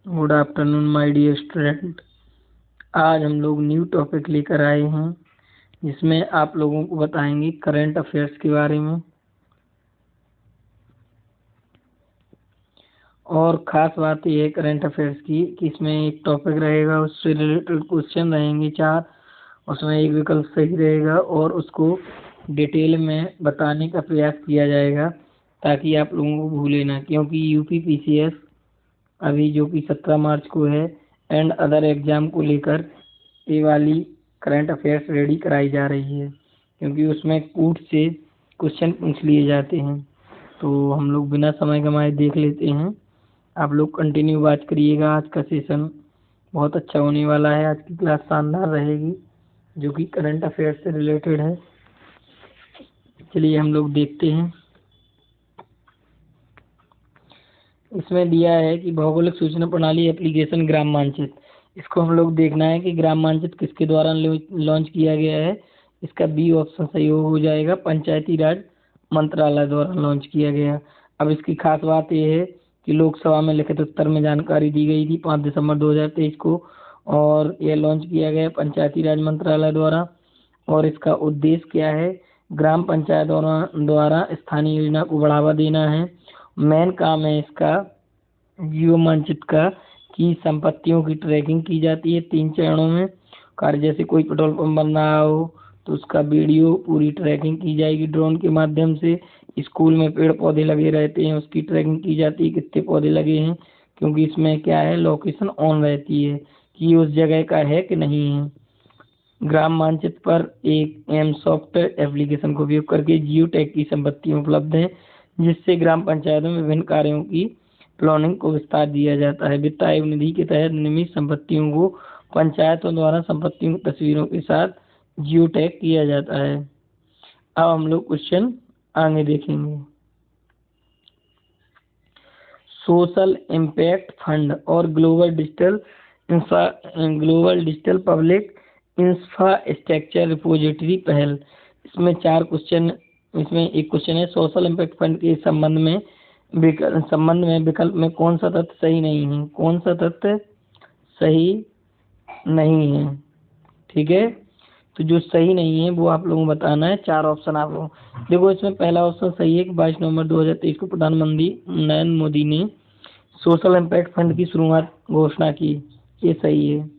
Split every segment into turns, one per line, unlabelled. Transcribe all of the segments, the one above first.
Good afternoon my dear student. आज हम लोग न्यू टॉपिक लेकर आए हैं जिसमें आप लोगों को बताएंगे करंट अफेयर्स के बारे में। और ख़ास बात यह है करंट अफेयर्स की कि इसमें एक टॉपिक रहेगा, उससे रिलेटेड क्वेश्चन रहेंगे 4। उसमें एक विकल्प सही रहेगा और उसको डिटेल में बताने का प्रयास किया जाएगा ताकि आप लोगों को भूले ना, क्योंकि यूपीपीसीएस अभी जो कि 17 मार्च को है एंड अदर एग्ज़ाम को लेकर ये वाली करंट अफेयर्स रेडी कराई जा रही है, क्योंकि उसमें कूट से क्वेश्चन पूछ लिए जाते हैं। तो हम लोग बिना समय गंवाए देख लेते हैं। आप लोग कंटिन्यू वॉच करिएगा। आज का सेशन बहुत अच्छा होने वाला है। आज की क्लास शानदार रहेगी जो कि करंट अफेयर्स से रिलेटेड है। चलिए हम लोग देखते हैं। इसमें दिया है कि भौगोलिक सूचना प्रणाली एप्लीकेशन ग्राम मानचित्र। इसको हम लोग देखना है कि ग्राम मानचित्र किसके द्वारा लॉन्च किया गया है। इसका बी ऑप्शन सही हो जाएगा, पंचायती राज मंत्रालय द्वारा लॉन्च किया गया। अब इसकी खास बात यह है कि लोकसभा में लिखित उत्तर में जानकारी दी गई थी 5 दिसंबर 2023 को, और यह लॉन्च किया गया पंचायती राज मंत्रालय द्वारा। और इसका उद्देश्य क्या है? ग्राम पंचायत द्वारा स्थानीय योजना को बढ़ावा देना है। मेन काम है इसका जियो मानचित्र का कि संपत्तियों की ट्रैकिंग की जाती है 3 चरणों में। कार्य जैसे कोई पेट्रोल पंप बन रहा हो तो उसका वीडियो पूरी ट्रैकिंग की जाएगी ड्रोन के माध्यम से। स्कूल में पेड़ पौधे लगे रहते हैं, उसकी ट्रैकिंग की जाती है कितने पौधे लगे हैं, क्योंकि इसमें क्या है लोकेशन ऑन रहती है कि उस जगह का है कि नहीं है। ग्राम मानचित्र पर एक एम सॉफ्टवेयर एप्लीकेशन का उपयोग करके जियो टैग की संपत्ति उपलब्ध है, जिससे ग्राम पंचायतों में विभिन्न कार्यों की प्लानिंग को विस्तार दिया जाता है। वित्त आयोग निधि के तहत निर्मित संपत्तियों को पंचायतों द्वारा संपत्तियों की तस्वीरों के साथ जियो टैग किया जाता है। अब हम लोग क्वेश्चन आगे देखेंगे। सोशल इम्पैक्ट फंड और global digital public infrastructure repository पहल। इसमें 4 क्वेश्चन। इसमें एक क्वेश्चन है सोशल इम्पैक्ट फंड के संबंध में विकल्प में कौन सा तथ्य सही नहीं है। कौन सा तथ्य सही नहीं है? ठीक है, तो जो सही नहीं है वो आप लोगों को बताना है। 4 ऑप्शन आप लोग देखो। इसमें पहला ऑप्शन सही है कि 22 नवंबर 2023 को प्रधानमंत्री नरेंद्र मोदी ने सोशल इम्पैक्ट फंड की शुरुआत घोषणा की। ये सही है।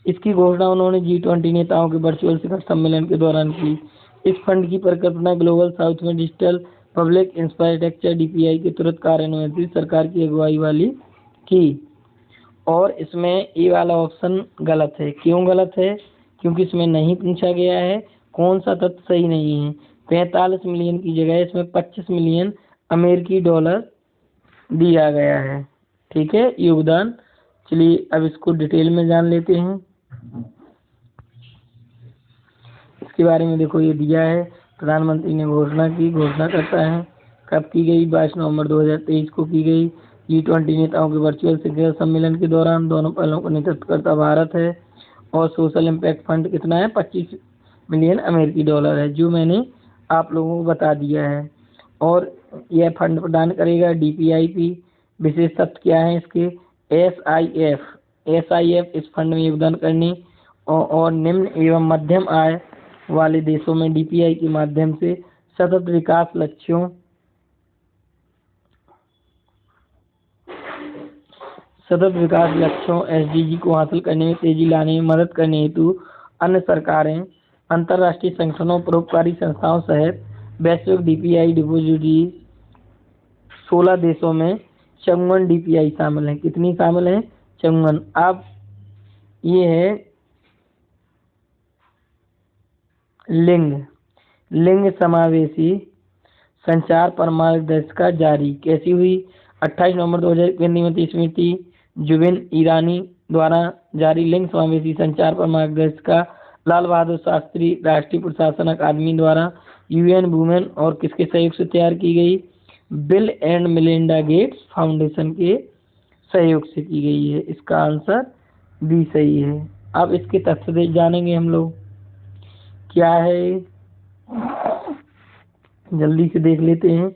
इसकी घोषणा उन्होंने G20 नेताओं के वर्चुअल शिखर सम्मेलन के दौरान की। इस फंड की परिकल्पना ग्लोबल साउथ में डिजिटल पब्लिक इंफ्रास्ट्रक्चर DPI के तुरंत कार्यान्वयन सरकार की अगुवाई वाली की। और इसमें ये वाला ऑप्शन गलत है। क्यों गलत है? क्योंकि इसमें नहीं पूछा गया है कौन सा तथ्य सही नहीं है। 45 मिलियन की जगह इसमें 25 मिलियन अमेरिकी डॉलर दिया गया है। ठीक है, योगदान। चलिए अब इसको डिटेल में जान लेते हैं। इसके बारे में देखो, ये दिया है प्रधानमंत्री ने घोषणा की। घोषणा करता है कब की गई? 22 नवंबर 2023 को की गई। G20 नेताओं के वर्चुअल शिखर सम्मेलन के दौरान। दोनों पहलों का नेतृत्व करता भारत है। और सोशल इम्पैक्ट फंड कितना है? 25 मिलियन अमेरिकी डॉलर है, जो मैंने आप लोगों को बता दिया है। और यह फंड प्रदान करेगा DPIP। विशेष तत्व क्या है इसके? SIF इस फंड में योगदान करने और निम्न एवं मध्यम आय वाले देशों में DPI के माध्यम से सतत विकास लक्ष्यों SDG को हासिल करने में तेजी लाने में मदद करने हेतु अन्य सरकारें, अंतर्राष्ट्रीय संगठनों, परोपकारी संस्थाओं सहित वैश्विक DPI डिपोजिटरी 16 देशों में 54 DPI शामिल हैं। कितनी शामिल हैं? 54। अब ये है लिंग समावेशी संचार पर मार्गदर्शिका जारी कैसी हुई? 28 नवंबर 2021 स्मृति जुबिन ईरानी द्वारा जारी लिंग समावेशी संचार पर मार्गदर्शिका लाल बहादुर शास्त्री राष्ट्रीय प्रशासन अकादमी द्वारा UN वुमेन और किसके सहयोग से तैयार की गई? Bill and Melinda Gates foundation के सहयोग से की गई है। इसका आंसर बी सही है। अब इसके तथ्य जानेंगे हम लोग। क्या है, जल्दी से देख लेते हैं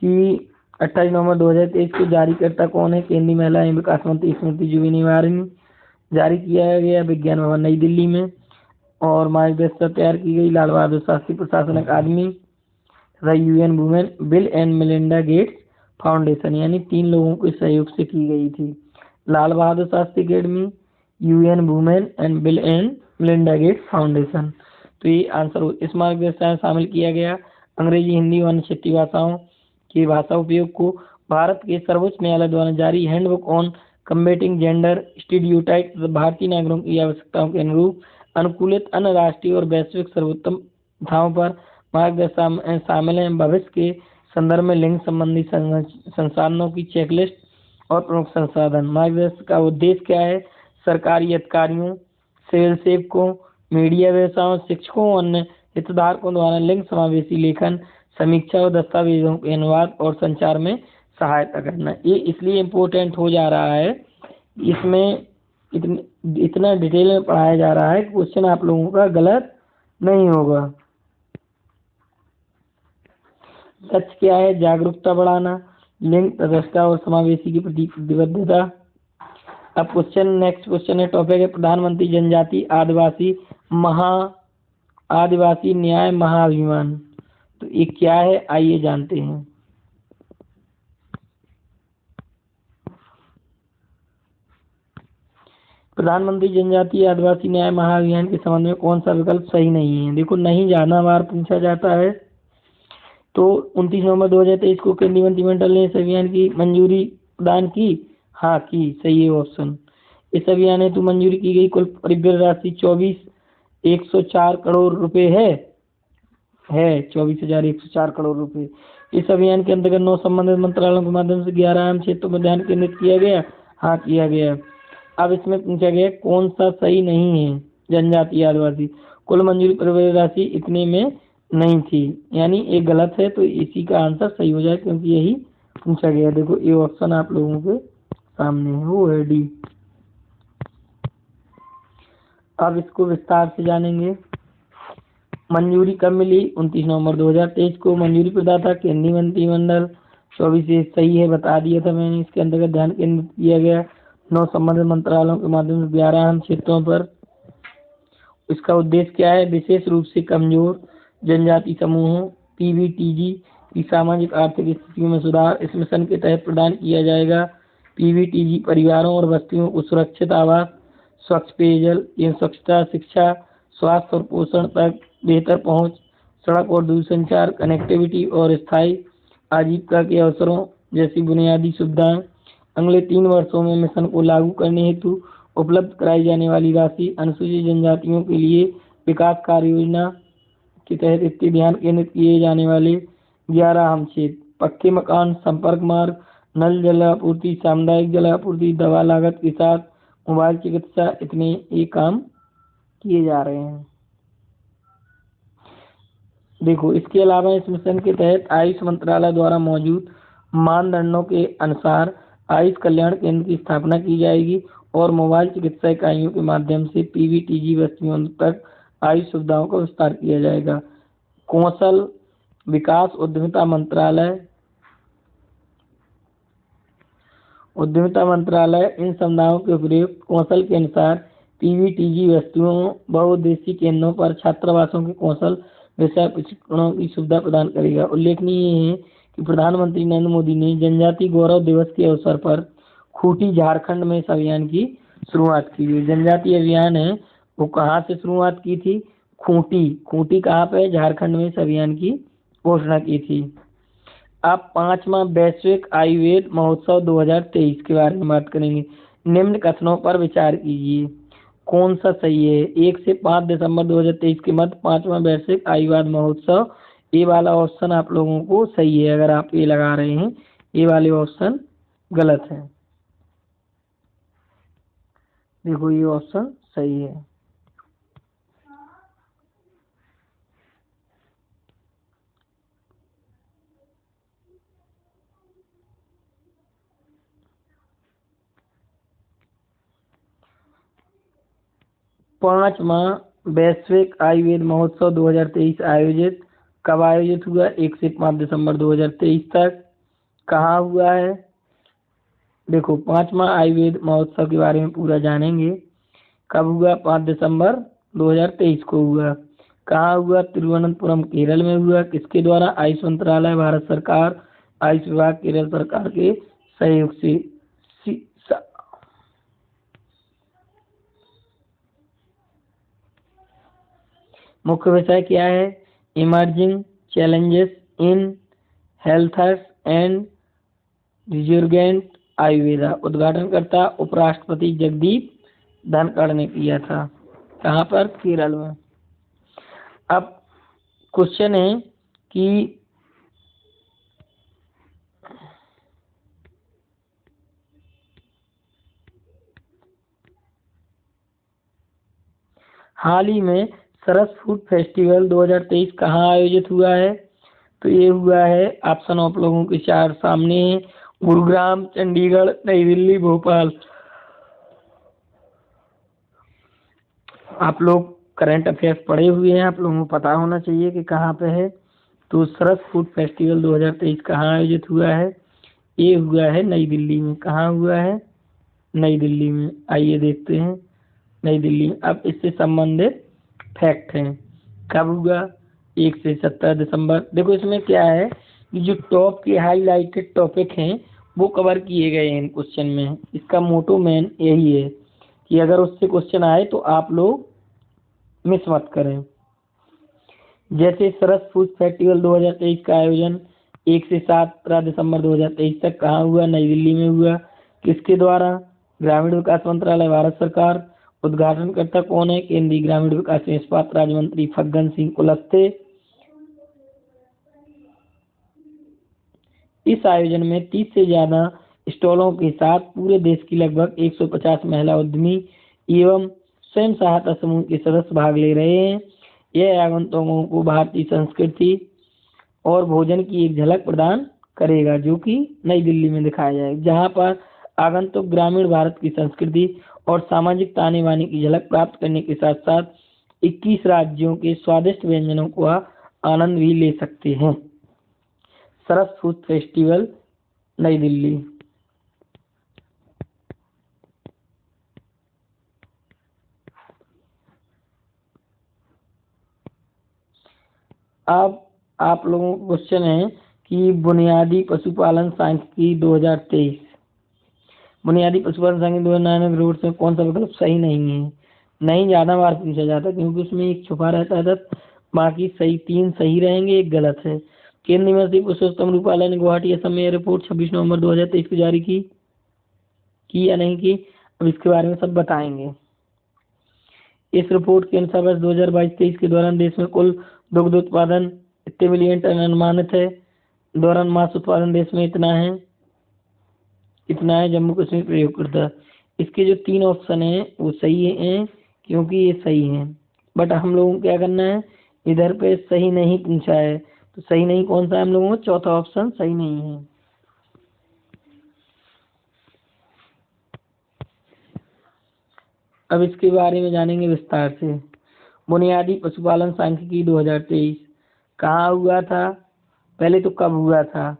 कि 28 नवंबर 2023 को जारीकर्ता कौन है? केंद्रीय महिला एवं विकास मंत्री स्मृति जुबिन इरानी। जारी किया गया विज्ञान भवन नई दिल्ली में। और मार्गदर्शिका तैयार की गई लाल बहादुर शास्त्री प्रशासन अकादमी तथा UN women Bill and Melinda Gates Foundation, यानी 3 लोगों के सहयोग से की गई थी। Lal Bahadur Shastri academy, UN women and Bill and Melinda Gates Foundation. तो ये आंसर इस मार्गदर्शिका में शामिल किया गया। अंग्रेजी, हिंदी व अन्य क्षेत्रीय भाषाओं के भाषा उपयोग को भारत के सर्वोच्च न्यायालय द्वारा जारी हैंडबुक ऑन कम्बेटिंग जेंडर स्टीरियोटाइप भारतीय नागरिकों की आवश्यकताओं के अनुरूप अनुकूलित अन्य राष्ट्रीय और वैश्विक सर्वोत्तम प्रथाओं पर मार्गदर्शिका शामिल है। भविष्य के संदर्भ में लिंग संबंधी संसाधनों की चेकलिस्ट और प्रमुख संसाधन। मार्गदर्शिका का उद्देश्य क्या है? सरकारी अधिकारियों, सिविल सेवकों, मीडिया व्यवसायों, शिक्षकों और अन्य हितधारकों द्वारा लिंग समावेशी लेखन, समीक्षा और दस्तावेजों के अनुवाद और संचार में सहायता करना। ये इसलिए इम्पोर्टेंट हो जा रहा है, इसमें इतना डिटेल में पढ़ाया जा रहा है कि क्वेश्चन आप लोगों का गलत नहीं होगा। लक्ष्य क्या है? जागरूकता बढ़ाना, लिंग तटस्थता और समावेशी के प्रति प्रतिबद्धता। अब नेक्स्ट क्वेश्चन है, टॉपिक है प्रधानमंत्री जनजाति आदिवासी न्याय महाअभियान। तो ये क्या है, आइए जानते हैं। प्रधानमंत्री जनजातीय आदिवासी न्याय महाअभियान के संबंध में कौन सा विकल्प सही नहीं है? देखो, नहीं जाना बार पूछा जाता है। तो 29 नवंबर 2023 को केंद्रीय मंत्रिमंडल ने इस अभियान की मंजूरी प्रदान की। हाँ की, सही है ऑप्शन। इस अभियान हेतु मंजूरी की गई कुल परिव्यय राशि 24,104 करोड़ रुपए है 24,104 करोड़ रुपए। इस अभियान के अंतर्गत 9 संबंधित मंत्रालयों के माध्यम से 11 अहम क्षेत्रों पर ध्यान केंद्रित किया गया। हाँ किया गया। अब इसमें पूछा गया कौन सा सही नहीं है? जनजातीय आदिवासी। कुल मंजूरी परिव्यय राशि इतने में नहीं थी, यानी एक गलत है, तो इसी का आंसर सही हो जाए क्योंकि यही पूछा गया। देखो ये ऑप्शन आप लोगों के सामने है, वो है डी। अब इसको विस्तार से जानेंगे। मंजूरी कब मिली? 29 नवंबर 2023 को मंजूरी प्रदाता केंद्रीय मंत्रिमंडल। 24 सही है, बता दिया था मैंने। इसके अंतर्गत ध्यान केंद्रित किया गया 9 संबंधित मंत्रालयों के माध्यम से 11 अहम क्षेत्रों पर। इसका उद्देश्य क्या है? विशेष रूप से कमजोर जनजाति समूहों पीवीटीजी की सामाजिक आर्थिक स्थितियों में सुधार। इस मिशन के तहत प्रदान किया जाएगा पीवीटीजी परिवारों और बस्तियों को सुरक्षित आवास, स्वच्छ पेयजल एवं स्वच्छता, शिक्षा, स्वास्थ्य और पोषण तक बेहतर पहुंच, सड़क और दूरसंचार कनेक्टिविटी और स्थायी आजीविका के अवसरों जैसी बुनियादी सुविधाएं। अगले 3 वर्षों में मिशन को लागू करने हेतु उपलब्ध कराई जाने वाली राशि अनुसूचित जनजातियों के लिए विकास कार्य योजना के तहत इसके ध्यान केंद्रित किए जाने वाले 11 अहम क्षेत्र, पक्के मकान, संपर्क मार्ग, नल जल आपूर्ति, सामुदायिक जल आपूर्ति, दवा लागत के साथ मोबाइल चिकित्सा, इतने ये काम किए जा रहे हैं। देखो, इसके अलावा इस मिशन के तहत आयुष मंत्रालय द्वारा मौजूद मानदंडों के अनुसार आयुष कल्याण केंद्र की स्थापना की जाएगी और मोबाइल चिकित्सा इकाइयों के माध्यम से पीवीटीजी बस्तियों तक आयुष सुविधाओं का विस्तार किया जाएगा। कौशल विकास उद्यमिता मंत्रालय इन समुदायों के उपयुक्त कौशल के अनुसार पीवीटीजी बस्तियों बहुउद्देशीय केंद्रों पर छात्रावासों के कौशल विषय प्रशिक्षणों की सुविधा प्रदान करेगा। उल्लेखनीय है कि प्रधानमंत्री नरेंद्र मोदी ने जनजातीय गौरव दिवस के अवसर पर खूंटी झारखंड में इस अभियान की शुरुआत की है। जनजातीय अभियान है वो कहाँ से शुरुआत की थी? खूंटी कहाँ पे? झारखंड में इस अभियान की घोषणा की थी। अब 5वां वैश्विक आयुर्वेद महोत्सव 2023 के बारे में बात करेंगे। निम्न कथनों पर विचार कीजिए, कौन सा सही है? 1 से 5 दिसंबर 2023 के मध्य 5वां वैश्विक आयुर्वेद महोत्सव। ये वाला ऑप्शन आप लोगों को सही है। अगर आप ये लगा रहे हैं, ये वाले ऑप्शन गलत है। देखो ये ऑप्शन सही है। पांचवां वैश्विक आयुर्वेद महोत्सव 2023 कब आयोजित हुआ? 1 से 5 दिसंबर 2023 तक। कहाँ हुआ है? देखो 5वां आयुर्वेद महोत्सव के बारे में पूरा जानेंगे। कब हुआ? 5 दिसंबर 2023 को हुआ। कहाँ हुआ? तिरुवनंतपुरम केरल में हुआ। किसके द्वारा? आयुष मंत्रालय भारत सरकार, आयुष विभाग केरल सरकार के सहयोग से। सी- स- मुख्य विषय क्या है? Emerging challenges in health and resurgent Ayurveda. उद्घाटनकर्ता उपराष्ट्रपति जगदीप धनखड़ ने किया था। कहाँ पर? केरल में। अब क्वेश्चन है कि हाल ही में सरस फूड फेस्टिवल 2023 कहाँ आयोजित हुआ है? तो ये हुआ है, ऑप्शन आप लोगों के चार सामने है, गुरुग्राम, चंडीगढ़, नई दिल्ली, भोपाल। आप लोग करंट अफेयर्स पढ़े हुए हैं, आप लोगों को पता होना चाहिए कि कहाँ पे है। तो सरस फूड फेस्टिवल 2023 कहाँ आयोजित हुआ है? ये हुआ है नई दिल्ली में। कहाँ हुआ है? नई दिल्ली में। आइए देखते हैं नई दिल्ली में। अब इससे संबंधित फैक्ट हैं। कब हुआ? 1 से 17 दिसंबर। देखो इसमें क्या है कि जो टॉप के हाईलाइटेड टॉपिक हैं वो कवर किए गए हैं क्वेश्चन में। इसका मोटो मेन यही है कि अगर उससे क्वेश्चन आए तो आप लोग मिस मत करें। जैसे सरस फूड फेस्टिवल 2023 का आयोजन 1 से 17 दिसंबर 2023 तक कहाँ हुआ? नई दिल्ली में हुआ। किसके द्वारा? ग्रामीण विकास मंत्रालय भारत सरकार। उद्घाटनकर्ता कौन है? केंद्रीय ग्रामीण विकास एवं इस्पात राज्य मंत्री फग्गन सिंह कुलस्ते। इस आयोजन में 30 से ज्यादा स्टॉलों के साथ पूरे देश की लगभग 150 महिला उद्यमी एवं स्वयं सहायता समूह के सदस्य भाग ले रहे हैं। यह आगंतुकों को भारतीय संस्कृति और भोजन की एक झलक प्रदान करेगा, जो कि नई दिल्ली में दिखाया जाएगा, जहां पर आगंतुक ग्रामीण भारत की संस्कृति और सामाजिक ताने बाने की झलक प्राप्त करने के साथ साथ 21 राज्यों के स्वादिष्ट व्यंजनों का आनंद भी ले सकते हैं। सरस फूड फेस्टिवल नई दिल्ली। अब आप लोगों को क्वेश्चन है कि बुनियादी पशुपालन सांख्यिकी 2023, बुनियादी पशुपालन सांख्यिकी 2009 रोड से कौन सा विकल्प सही नहीं है? नहीं ज्यादा बार पूछा जाता क्योंकि उसमें एक छुपा रहता है, बाकी सही 3 सही रहेंगे, एक गलत है। केंद्रीय मंत्री पुरुषोत्तम रूपाला ने गुवाहाटी असम में रिपोर्ट 26 नवंबर 2023 को जारी की या नहीं की? अब इसके बारे में सब बताएंगे। इस रिपोर्ट के अनुसार वर्ष 2022-23 के दौरान देश में कुल दुग्ध उत्पादन इतने मिलियन टन अनुमानित है। दौरान मांस उत्पादन देश में इतना है जम्मू कश्मीर प्रयोगकर्ता। इसके जो 3 ऑप्शन हैं वो सही हैं क्योंकि ये सही हैं, बट हम लोगों को क्या करना है, इधर पे सही नहीं पूछा है, तो सही नहीं कौन सा है हम लोगों को? चौथा ऑप्शन सही नहीं है। अब इसके बारे में जानेंगे विस्तार से। बुनियादी पशुपालन सांख्यिकी 2023 कहाँ हुआ था? पहले तो कब हुआ था?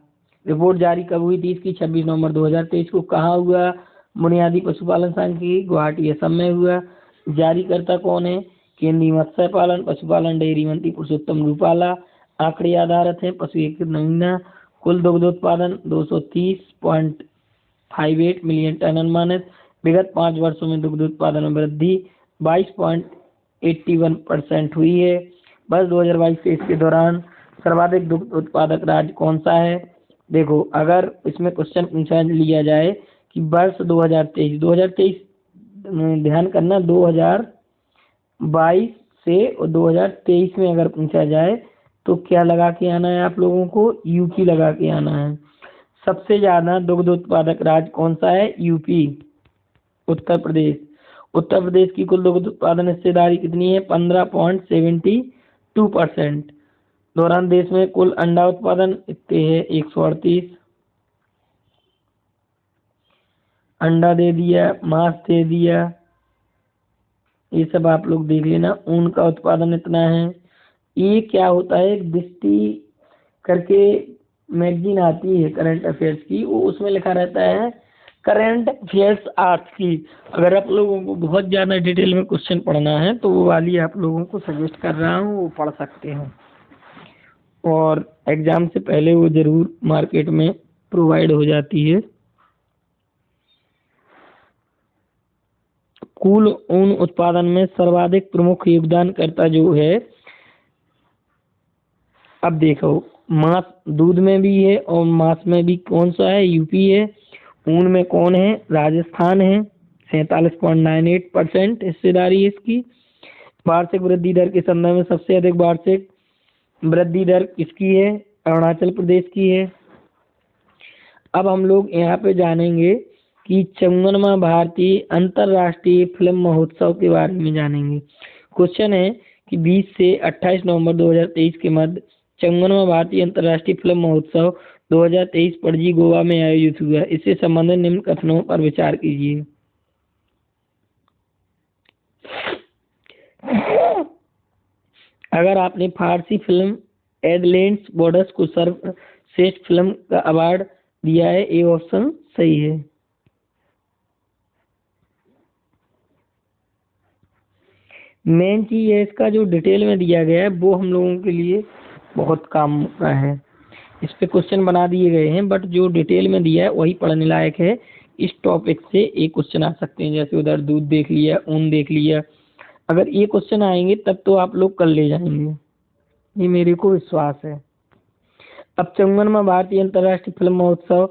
रिपोर्ट जारी कब हुई थी इसकी? 26 नवंबर 2023 को। कहाँ हुआ बुनियादी पशुपालन सांख्यिकी? गुवाहाटी असम में हुआ। जारीकर्ता कौन है? केंद्रीय मत्स्य पालन पशुपालन डेयरी मंत्री पुरुषोत्तम रूपाला। आंकड़े आधारित हैं पशु एक नमूना। कुल दुग्ध उत्पादन 230.58 मिलियन टन अनुमानित। विगत 5 वर्षों में दुग्ध उत्पादन में वृद्धि 22.81% हुई है। वर्ष 2022-23 के दौरान सर्वाधिक दुग्ध उत्पादक राज्य कौन सा है? देखो अगर इसमें क्वेश्चन पूछा लिया जाए कि वर्ष 2023 ध्यान करना, 2022 से और 2023 में अगर पूछा जाए तो क्या लगा के आना है आप लोगों को? यूपी लगा के आना है। सबसे ज्यादा दुग्ध उत्पादक राज्य कौन सा है? यूपी। उत्तर प्रदेश। उत्तर प्रदेश की कुल दुग्ध उत्पादन हिस्सेदारी कितनी है? 15.72%। दौरान देश में कुल अंडा उत्पादन इतने है 138। अंडा दे दिया, मांस दे दिया, ये सब आप लोग देख लेना। ऊन का उत्पादन इतना है। ये क्या होता है, दृष्टि करके मैगजीन आती है करंट अफेयर्स की, वो उसमें लिखा रहता है करंट अफेयर्स आर्ट्स की। अगर आप लोगों को बहुत ज़्यादा डिटेल में क्वेश्चन पढ़ना है तो वो वाली आप लोगों को सजेस्ट कर रहा हूँ, वो पढ़ सकते हो। और एग्ज़ाम से पहले वो ज़रूर मार्केट में प्रोवाइड हो जाती है। कुल ऊन उत्पादन में सर्वाधिक प्रमुख योगदानकर्ता जो है, अब देखो, मांस दूध में भी है और मांस में भी कौन सा है, यूपी है। ऊन में कौन है, राजस्थान है, 47.98% हिस्सेदारी है इसकी। वार्षिक वृद्धि दर के संदर्भ में सबसे अधिक वार्षिक वृद्धि दर किसकी है, अरुणाचल प्रदेश की है। अब हम लोग यहाँ पे जानेंगे कि 54वां भारतीय अंतर्राष्ट्रीय फिल्म महोत्सव के बारे में जानेंगे। क्वेश्चन है कि 20 से 28 नवंबर 2023 के मध्य 54वां भारतीय अंतर्राष्ट्रीय फिल्म महोत्सव 2023 पणजी गोवा में आयोजित हुआ। इससे संबंधित निम्न कथनों पर विचार कीजिए। अगर आपने फारसी फिल्म एडलेंड्स बॉर्डर्स को सर्वश्रेष्ठ फिल्म का अवार्ड दिया है, ए ऑप्शन सही है। मेन चीज है इसका जो डिटेल में दिया गया है वो हम लोगों के लिए बहुत काम का है। इस पे क्वेश्चन बना दिए गए हैं, बट जो डिटेल में दिया है वही पढ़ने लायक है। इस टॉपिक से एक क्वेश्चन आ सकते हैं, जैसे उधर दूध देख लिया, ऊन देख लिया। अगर ये क्वेश्चन आएंगे तब तो आप लोग कर ले जाएंगे, ये मेरे को विश्वास है। अब 54वां भारतीय अंतर्राष्ट्रीय फिल्म महोत्सव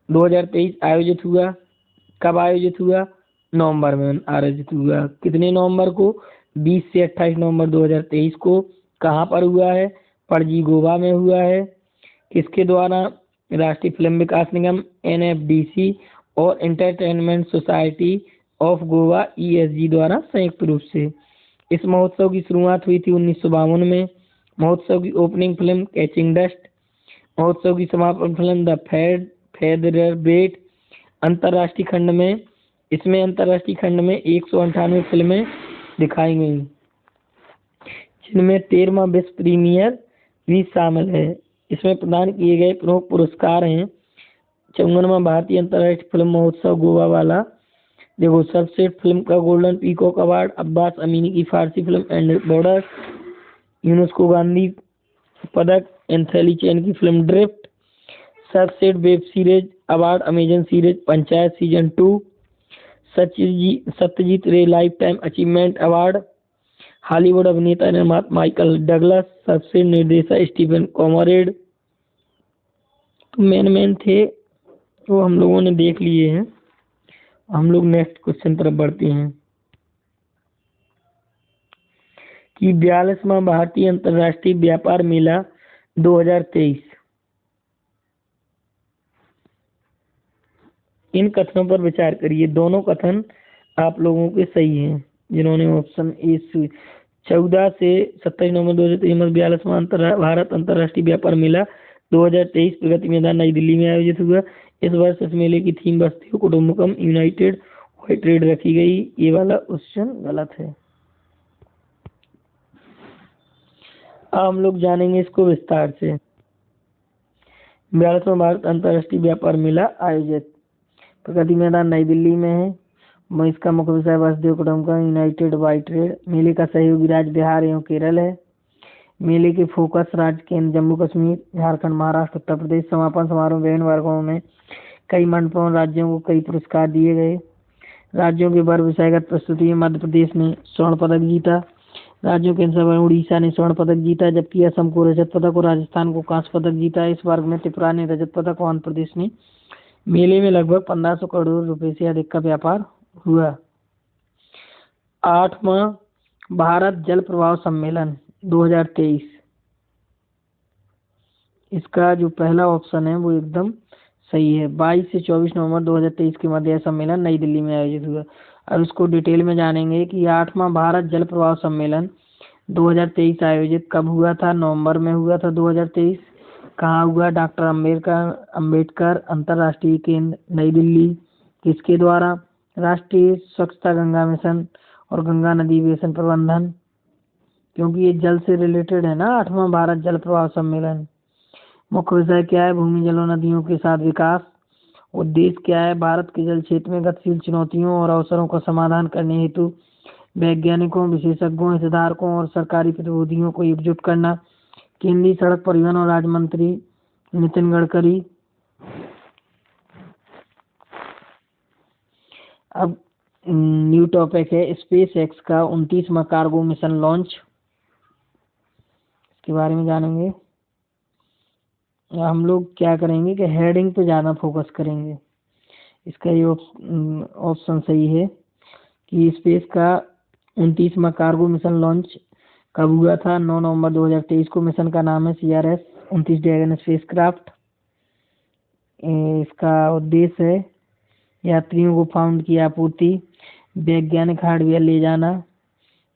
2023 आयोजित हुआ। कब आयोजित हुआ, नवंबर में आयोजित हुआ। कितने नवंबर को, 20 से 28 नवंबर 2023 को। कहाँ पर हुआ है, पणजी गोवा में हुआ है। किसके द्वारा, राष्ट्रीय फिल्म विकास निगम NFDC और entertainment society of Goa ESG द्वारा संयुक्त रूप से। इस महोत्सव की शुरुआत हुई थी 1952 में। महोत्सव की ओपनिंग फिल्म कैचिंग डस्ट, महोत्सव की समापन फिल्म द फेदरर बेट। अंतर्राष्ट्रीय खंड में, इसमें अंतर्राष्ट्रीय खंड में 198 फिल्में दिखाई गई, जिनमें 13वां विश्व प्रीमियर भी शामिल है। इसमें प्रदान किए गए प्रमुख पुरस्कार हैं 54वां भारतीय अंतर्राष्ट्रीय फिल्म महोत्सव गोवा वाला। देखो, सर्वश्रेष्ठ फिल्म का golden peacock award Abbas Amini की फारसी film end borders, UNESCO Gandhi पदक एंथोनी चैन की फिल्म ड्रिफ्ट, सर्वश्रेष्ठ web series award Amazon series Panchayat season 2, Satyajit Ray life time achievement award, Hollywood अभिनेता निर्माता माइकल डगलस, सर्वश्रेष्ठ निर्देशक स्टीफन कॉमरेड। तो मेन थे वो हम लोगों ने देख लिए हैं। हम लोग नेक्स्ट क्वेश्चन तरफ बढ़ते हैं कि 42वां भारतीय अंतर्राष्ट्रीय व्यापार मेला 2023, इन कथनों पर विचार करिए। दोनों कथन आप लोगों के सही हैं जिन्होंने ऑप्शन ए 14 से 27 नवंबर 2023 में 42वां भारत अंतर्राष्ट्रीय व्यापार मेला 2023 प्रगति मैदान नई दिल्ली में आयोजित हुआ। इस वर्ष इस मेले की थीम वस्तु कुटुंबकम यूनाइटेड वाई ट्रेड रखी गई। ये वाला क्वेश्चन गलत है। अब हम लोग जानेंगे इसको विस्तार से। 42वां भारत अंतर्राष्ट्रीय व्यापार मेला आयोजित प्रगति मैदान नई दिल्ली में है। इसका मुख्य विषय वसुधैव कुटुंबकम यूनाइटेड बाई ट्रेड। मेले का सहयोगी राज्य बिहार एवं केरल है। मेले के फोकस राज्य केंद्र जम्मू कश्मीर, झारखंड, महाराष्ट्र, उत्तर प्रदेश। समापन समारोह विभिन्न वर्गों में कई मंडपों राज्यों को कई पुरस्कार दिए गए। राज्यों के वर्ग विषयगत प्रस्तुति में मध्य प्रदेश ने स्वर्ण पदक जीता। राज्यों के अनुसार उड़ीसा ने स्वर्ण पदक जीता, जबकि असम को रजत पदक और राजस्थान को कांस्य पदक जीता। इस वर्ग में त्रिपुरा ने रजत पदक और आंध्र प्रदेश ने। मेले में लगभग 1500 करोड़ रुपए से अधिक का व्यापार हुआ। 8वां भारत जल प्रवाह सम्मेलन 2023, इसका जो पहला ऑप्शन है वो एकदम सही है। 22 से 24 नवंबर 2023 के मध्य सम्मेलन नई दिल्ली में आयोजित हुआ। और उसको डिटेल में जानेंगे कि 8वां भारत जल प्रवाह सम्मेलन 2023 आयोजित कब हुआ था, नवंबर में हुआ था 2023। कहाँ हुआ, डॉक्टर अंबेडकर अंतर्राष्ट्रीय केंद्र नई दिल्ली। किसके द्वारा, राष्ट्रीय स्वच्छता गंगा मिशन और गंगा नदी बेसिन प्रबंधन, क्योंकि ये जल से रिलेटेड है ना 8वां भारत जल प्रवाह सम्मेलन। मुख्य विषय क्या है? भूमि जल और नदियों के साथ विकास। उद्देश्य क्या है? भारत के जल क्षेत्र में गतिशील चुनौतियों और अवसरों का समाधान करने हेतु वैज्ञानिकों, विशेषज्ञों, हितधारकों और सरकारी प्रतिनिधियों को एकजुट करना। केंद्रीय सड़क परिवहन और राज्य मंत्री नितिन गडकरी। अब न्यू टॉपिक है स्पेस एक्स का 29वां कार्गो मिशन लॉन्च, इसके बारे में जानेंगे। हम लोग क्या करेंगे कि हेडिंग पे ज़्यादा फोकस करेंगे। इसका ये ऑप्शन सही है कि स्पेस का 29वां कार्गो मिशन लॉन्च कब हुआ था? 9 नवंबर 2023 को। मिशन का नाम है CRS 29 ड्रैगन स्पेसक्राफ्ट। इसका उद्देश्य है यात्रियों को फाउंड की आपूर्ति, वैज्ञानिक हार्डवेयर ले जाना,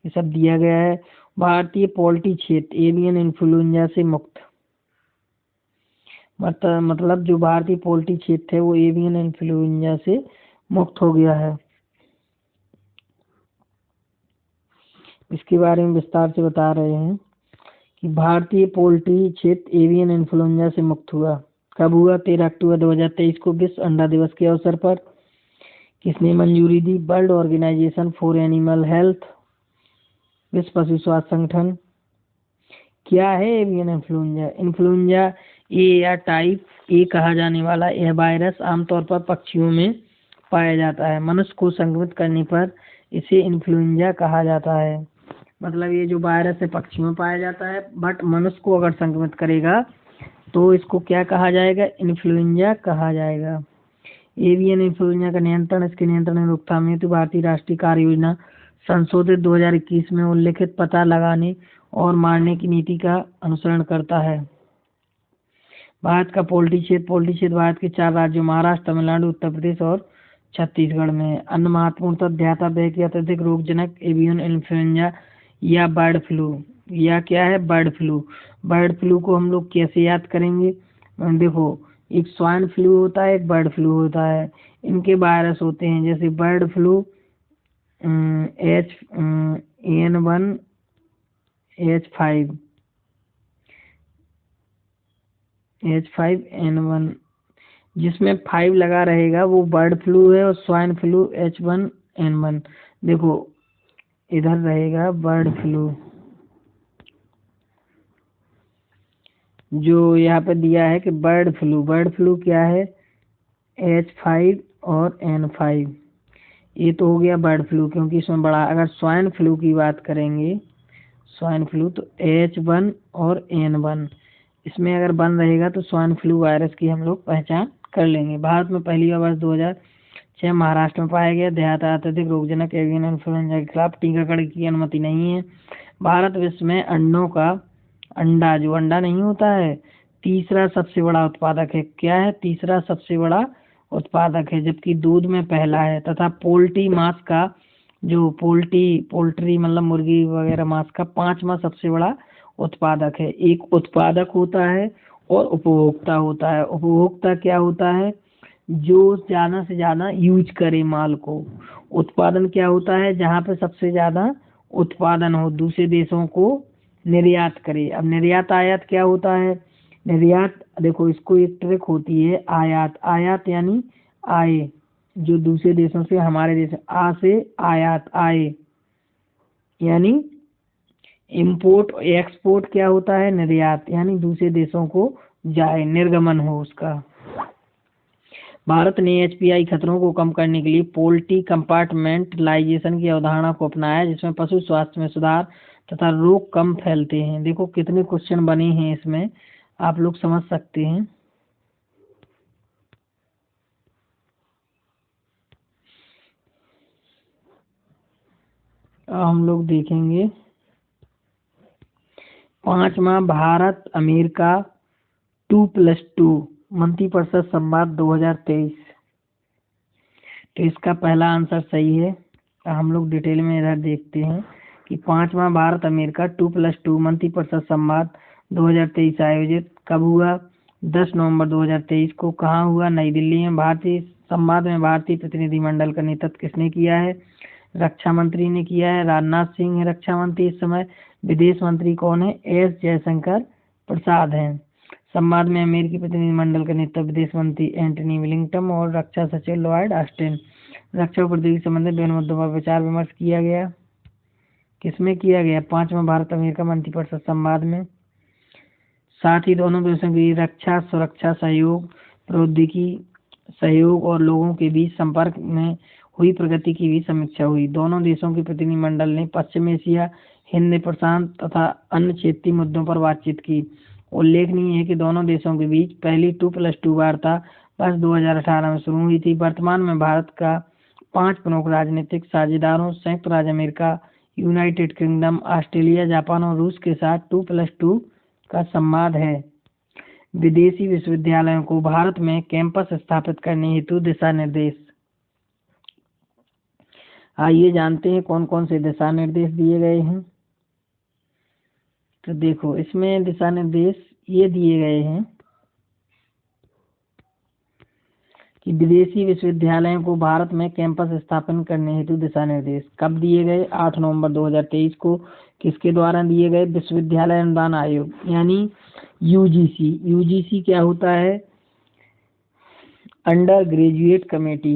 ये सब दिया गया है। भारतीय पोल्ट्री क्षेत्र एवियन इन्फ्लुएंजा से मुक्त। मतलब जो भारतीय पोल्ट्री क्षेत्र है वो एवियन इन्फ्लुएंजा से मुक्त हो गया है। इसके बारे में विस्तार से बता रहे हैं कि भारतीय पोल्ट्री क्षेत्र एवियन इन्फ्लुएंजा से मुक्त हुआ। कब हुआ? 13 अक्टूबर 2023 को विश्व अंडा दिवस के अवसर पर। किसने मंजूरी दी? World Organisation for Animal Health, विश्व पशु स्वास्थ्य संगठन। क्या है एवियन इन्फ्लुएंजा? इन्फ्लुएंजा ए या टाइप ए कहा जाने वाला यह वायरस आमतौर पर पक्षियों में पाया जाता है। मनुष्य को संक्रमित करने पर इसे इन्फ्लुएंजा कहा जाता है। मतलब ये जो वायरस है पक्षियों में पाया जाता है, बट मनुष्य को अगर संक्रमित करेगा तो इसको क्या कहा जाएगा? इन्फ्लुएंजा कहा जाएगा। एवियन इन्फ्लुएंजा का नियंत्रण, इसके नियंत्रण और रोकथाम हेतु भारतीय राष्ट्रीय कार्य योजना संशोधित 2021 में उल्लेखित पता लगाने और मारने की नीति का अनुसरण करता है। भारत का पोल्ट्री क्षेत्र भारत के 4 राज्यों महाराष्ट्र, तमिलनाडु, उत्तर प्रदेश और छत्तीसगढ़ में। अन्य महत्वपूर्ण तथ्य है कि अत्यधिक रोगजनक एवियन इन्फ्लुएंजा या बर्ड फ्लू, या क्या है? Bird flu. बर्ड फ्लू को हम लोग कैसे याद करेंगे? देखो, एक स्वाइन फ्लू होता है, एक बर्ड फ्लू होता है। इनके वायरस होते हैं जैसे बर्ड फ्लू H1N1 H5N1, जिसमें 5 लगा रहेगा वो बर्ड फ्लू है, और स्वाइन फ्लू H1N1। देखो इधर रहेगा बर्ड फ्लू, जो यहाँ पे दिया है कि बर्ड फ्लू क्या है? H5 और N5। ये तो हो गया बर्ड फ्लू, क्योंकि इसमें बड़ा। अगर स्वाइन फ्लू की बात करेंगे, स्वाइन फ्लू तो H1 और N1, इसमें अगर 1 रहेगा तो स्वाइन फ्लू वायरस की हम लोग पहचान कर लेंगे। भारत में पहली बार वर्ष 2006 महाराष्ट्र में पाया गया। देहात अत्यधिक रोगजनक एवियन इन्फ्लुएंजा के खिलाफ टीकाकरण की अनुमति नहीं है। भारत विश्व में अंडों का, अंडा जो अंडा नहीं होता है, तीसरा सबसे बड़ा उत्पादक है। क्या है? तीसरा सबसे बड़ा उत्पादक है, जबकि दूध में पहला है। तथा पोल्ट्री मांस का, जो पोल्ट्री मतलब मुर्गी वगैरह मांस का 5वां सबसे बड़ा उत्पादक है। एक उत्पादक होता है और उपभोक्ता होता है। उपभोक्ता क्या होता है? जो ज़्यादा से ज़्यादा यूज करे माल को। उत्पादन क्या होता है? जहाँ पे सबसे ज़्यादा उत्पादन हो, दूसरे देशों को निर्यात करे। अब निर्यात आयात क्या होता है? निर्यात, देखो इसको एक ट्रिक होती है आयात यानी आय, जो दूसरे देशों से हमारे देश, आ से आयात, आय यानी इम्पोर्ट। एक्सपोर्ट क्या होता है? निर्यात, यानी दूसरे देशों को जाए, निर्गमन हो उसका। भारत ने HPI खतरों को कम करने के लिए पोल्ट्री कंपार्टमेंटलाइजेशन की अवधारणा को अपनाया, जिसमें पशु स्वास्थ्य में सुधार तथा रोग कम फैलते हैं। देखो कितने क्वेश्चन बने हैं इसमें, आप लोग समझ सकते हैं। हम लोग देखेंगे 5वां भारत अमेरिका 2+2 मंत्रिपरिषद संवाद 2023। तो इसका पहला आंसर सही है। हम लोग डिटेल में इधर देखते हैं कि 5वां भारत अमेरिका 2+2 मंत्रिपरिषद संवाद 2023 आयोजित कब हुआ? 10 नवंबर 2023 को। कहाँ हुआ? नई दिल्ली में। भारतीय संवाद में भारतीय प्रतिनिधिमंडल का नेतृत्व किसने किया है? रक्षा मंत्री ने किया है। राजनाथ सिंह है रक्षा मंत्री इस समय। विदेश मंत्री कौन है? S जयशंकर प्रसाद हैं। संवाद में अमेरिकी प्रतिनिधिमंडल का नेतृत्व विदेश मंत्री एंटनी ब्लिंकन और रक्षा सचिव लॉयड ऑस्टिन। रक्षा और प्रौद्योगिकी संबंधित विभिन्न मुद्दों पर विचार विमर्श किया गया। किसमें किया गया? 5वां भारत अमेरिका मंत्रिपरिषद संवाद में। साथ ही दोनों देशों की रक्षा सुरक्षा सहयोग, प्रौद्योगिकी सहयोग और लोगों के बीच संपर्क में हुई प्रगति की भी समीक्षा हुई। दोनों देशों के प्रतिनिधिमंडल ने पश्चिम एशिया, हिंद प्रशांत तथा अन्य क्षेत्रीय मुद्दों पर बातचीत की। उल्लेखनीय है कि दोनों देशों के बीच पहली 2+2 वार्ता वर्ष 2018 में शुरू हुई थी। वर्तमान में भारत का 5 प्रमुख राजनीतिक साझेदारों संयुक्त राज्य America, United kingdom, Australia, Japan और रूस के साथ 2+2 का संवाद है। विदेशी विश्वविद्यालयों को भारत में कैंपस स्थापित करने हेतु दिशा निर्देश। आइए जानते हैं कौन कौन से दिशा निर्देश दिए गए हैं। तो देखो, इसमें दिशा निर्देश ये दिए गए हैं कि विदेशी विश्वविद्यालयों को भारत में कैंपस स्थापन करने हेतु दिशा निर्देश कब दिए गए? 8 नवंबर 2023 को। किसके द्वारा दिए गए? विश्वविद्यालय अनुदान आयोग यानी यूजीसी। यूजीसी क्या होता है? अंडर ग्रेजुएट कमेटी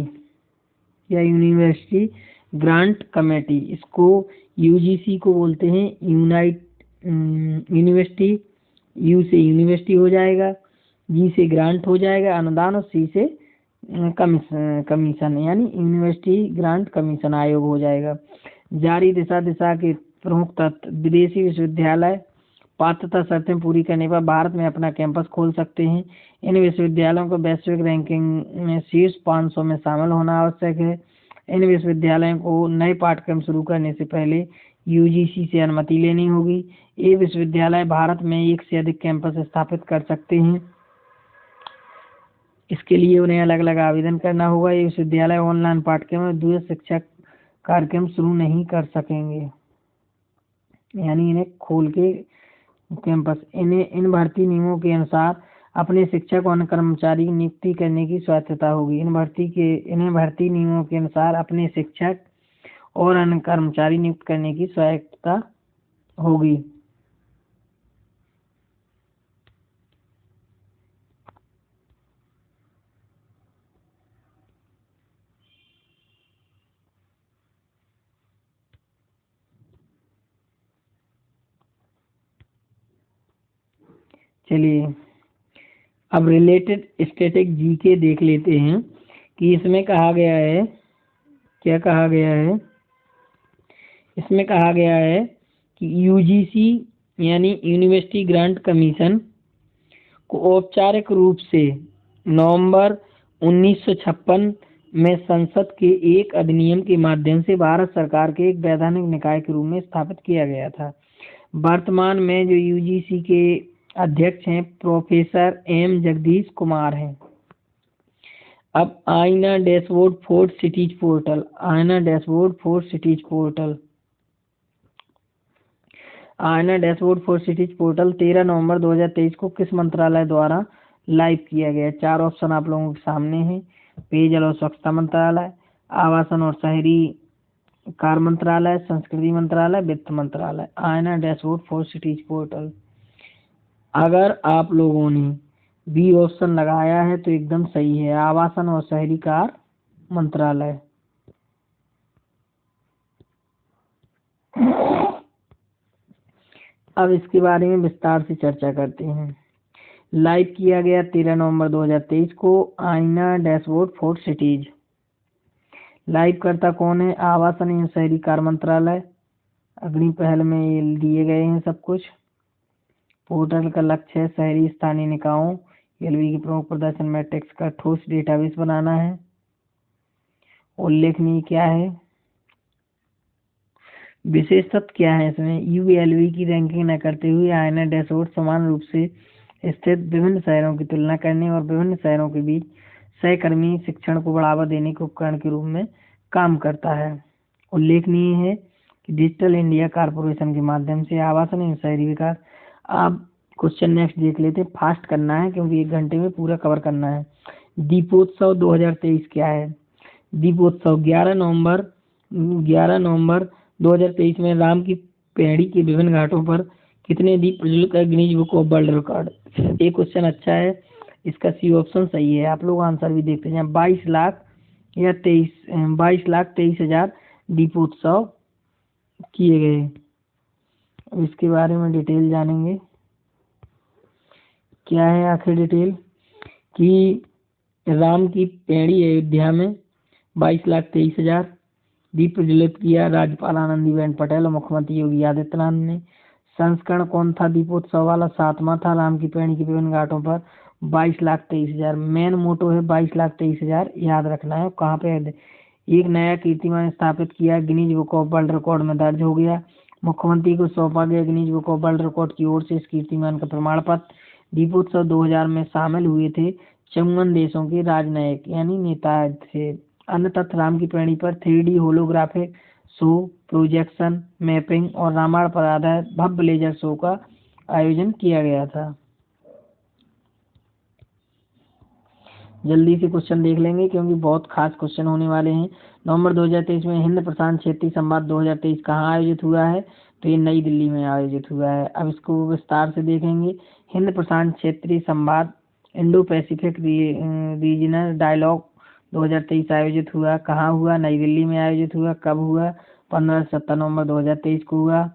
या यूनिवर्सिटी ग्रांट कमेटी। इसको यूजीसी को बोलते हैं। यूनिवर्सिटी, यू से यूनिवर्सिटी हो जाएगा, जी से ग्रांट हो जाएगा अनुदान और सी से कमीशन यानी यूनिवर्सिटी ग्रांट कमीशन आयोग हो जाएगा। जारी दिशा के प्रमुख तत्व। विदेशी विश्वविद्यालय पात्रता शर्तें पूरी करने पर भारत में अपना कैंपस खोल सकते हैं। इन विश्वविद्यालयों को वैश्विक रैंकिंग में शीर्ष 500 में शामिल होना आवश्यक है। इन विश्वविद्यालयों को नए पाठ्यक्रम शुरू करने से पहले यूजीसी से अनुमति लेनी होगी। ये विश्वविद्यालय भारत में एक से अधिक कैंपस स्थापित कर सकते हैं। इसके लिए उन्हें अलग अलग आवेदन करना होगा। ये विश्वविद्यालय ऑनलाइन पाठ्यक्रम और दूसरे शिक्षा कार्यक्रम शुरू नहीं कर सकेंगे, यानी इन्हें खोल के कैंपस। इन भर्ती नियमों के अनुसार अपने शिक्षक और कर्मचारी की नियुक्ति करने की स्वायत्तता होगी। इन्हें भर्ती नियमों के अनुसार अपने शिक्षक और अन्य कर्मचारी नियुक्त करने की स्वायत्तता होगी। चलिए अब रिलेटेड स्टैटिक जीके देख लेते हैं कि इसमें कहा गया है, क्या कहा गया है। इसमें कहा गया है कि यूजीसी यानी यूनिवर्सिटी ग्रांट कमीशन को औपचारिक रूप से नवंबर 1956 में संसद के एक अधिनियम के माध्यम से भारत सरकार के एक वैधानिक निकाय के रूप में स्थापित किया गया था। वर्तमान में जो यूजीसी के अध्यक्ष हैं प्रोफेसर एम जगदीश कुमार हैं। अब आईना डैशबोर्ड फॉर सिटीज पोर्टल। आईना डैशबोर्ड फॉर सिटीज पोर्टल। आईना डैशबोर्ड फॉर सिटीज पोर्टल 13 नवंबर 2023 को किस मंत्रालय द्वारा लाइव किया गया? 4 ऑप्शन आप लोगों के सामने हैं। पेयजल और स्वच्छता मंत्रालय, आवासन और शहरी कार्य मंत्रालय, संस्कृति मंत्रालय, वित्त मंत्रालय। आईना डैशबोर्ड फॉर सिटीज पोर्टल। अगर आप लोगों ने बी ऑप्शन लगाया है तो एकदम सही है, आवासन और शहरी कार्य मंत्रालय। अब इसके बारे में विस्तार से चर्चा करते हैं। लाइव किया गया 13 नवंबर 2023 को आईना डैशबोर्ड फॉर सिटीज। लाइव करता कौन है? आवासन एवं शहरी कार्य मंत्रालय। अग्नि पहल में ये दिए गए हैं सब कुछ। पोर्टल का लक्ष्य है शहरी स्थानीय निकायों एलवी के प्रमुख प्रदर्शन मैट्रिक्स का ठोस डेटाबेस बनाना है। उल्लेखनीय क्या है? विशेषत्व क्या है इसमें? यूएलवी की रैंकिंग न करते हुए आईना डैशबोर्ड समान रूप से स्थित विभिन्न शहरों की तुलना करने और विभिन्न शहरों के बीच सहकर्मी शिक्षण को बढ़ावा देने के उपकरण के रूप में काम करता है। उल्लेखनीय है कि डिजिटल इंडिया कॉर्पोरेशन के माध्यम से आवासन एवं शहरी विकास। आप क्वेश्चन नेक्स्ट देख लेते हैं, फास्ट करना है क्योंकि 1 घंटे में पूरा कवर करना है। दीपोत्सव 2023 क्या है? दीपोत्सव 11 नवंबर 2023 में राम की पैड़ी के विभिन्न घाटों पर कितने द्वीप प्रज्वलित है Guinness book of world record. एक क्वेश्चन अच्छा है, इसका सी ऑप्शन सही है। आप लोग आंसर भी देखते हैं। 22,23,000 दीपोत्सव किए गए। अब इसके बारे में डिटेल जानेंगे। क्या है आखिर डिटेल कि राम की पैड़ी अयोध्या में 22,23,000 दीप प्रज्वलित किया राज्यपाल आनंदीबेन पटेल और मुख्यमंत्री योगी आदित्यनाथ ने। संस्करण कौन था दीपोत्सव वाला? 7वां था। राम की पैड़ी के विभिन्न घाटों पर 22,23,000। मेन मोटो है 22,23,000, याद रखना है। कहाँ पे है? एक नया कीर्तिमान स्थापित किया, Guinness book of world record में दर्ज हो गया। मुख्यमंत्री को सौंपा गया Guinness book of world record की ओर से इस कीर्तिमान का प्रमाण पत्र। दीपोत्सव 2000 में शामिल हुए थे 54 देशों के राजनयिक यानी नेता थे। अन्य तथ्य, राम की पैड़ी पर 3D holographic show, projection, mapping और रामायण पर आधारित भव्य लेजर शो का आयोजन किया गया था। जल्दी से क्वेश्चन देख लेंगे क्योंकि बहुत खास क्वेश्चन होने वाले हैं। नवंबर 2023 में हिंद प्रशांत क्षेत्रीय संवाद 2023 कहाँ आयोजित हुआ है? तो ये नई दिल्ली में आयोजित हुआ है। अब इसको विस्तार से देखेंगे। हिंद प्रशांत क्षेत्रीय संवाद इंडो पैसिफिक रीजनल डायलॉग 2023 आयोजित हुआ। कहाँ हुआ? नई दिल्ली में आयोजित हुआ। कब हुआ? 15 से 17 नवंबर 2023 को हुआ।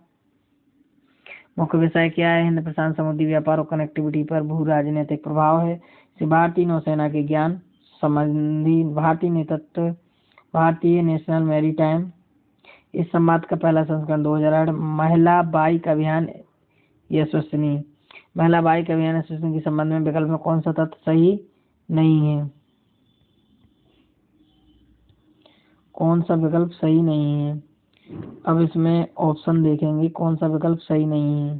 मुख्य विषय क्या है? हिंद प्रशांत समुद्री व्यापार और कनेक्टिविटी पर भू राजनीतिक प्रभाव है। भारतीय नौसेना के ज्ञान संबंधी भारतीय नेतृत्व, भारतीय नेशनल मैरीटाइम। इस संवाद का पहला संस्करण 2008। महिला बाइक अभियान यशस्विनी। महिला बाइक अभियान यशस्विनी के संबंध में विकल्प में कौन सा तथ्य सही नहीं है? कौन सा विकल्प सही नहीं है? अब इसमें ऑप्शन देखेंगे कौन सा विकल्प सही नहीं है।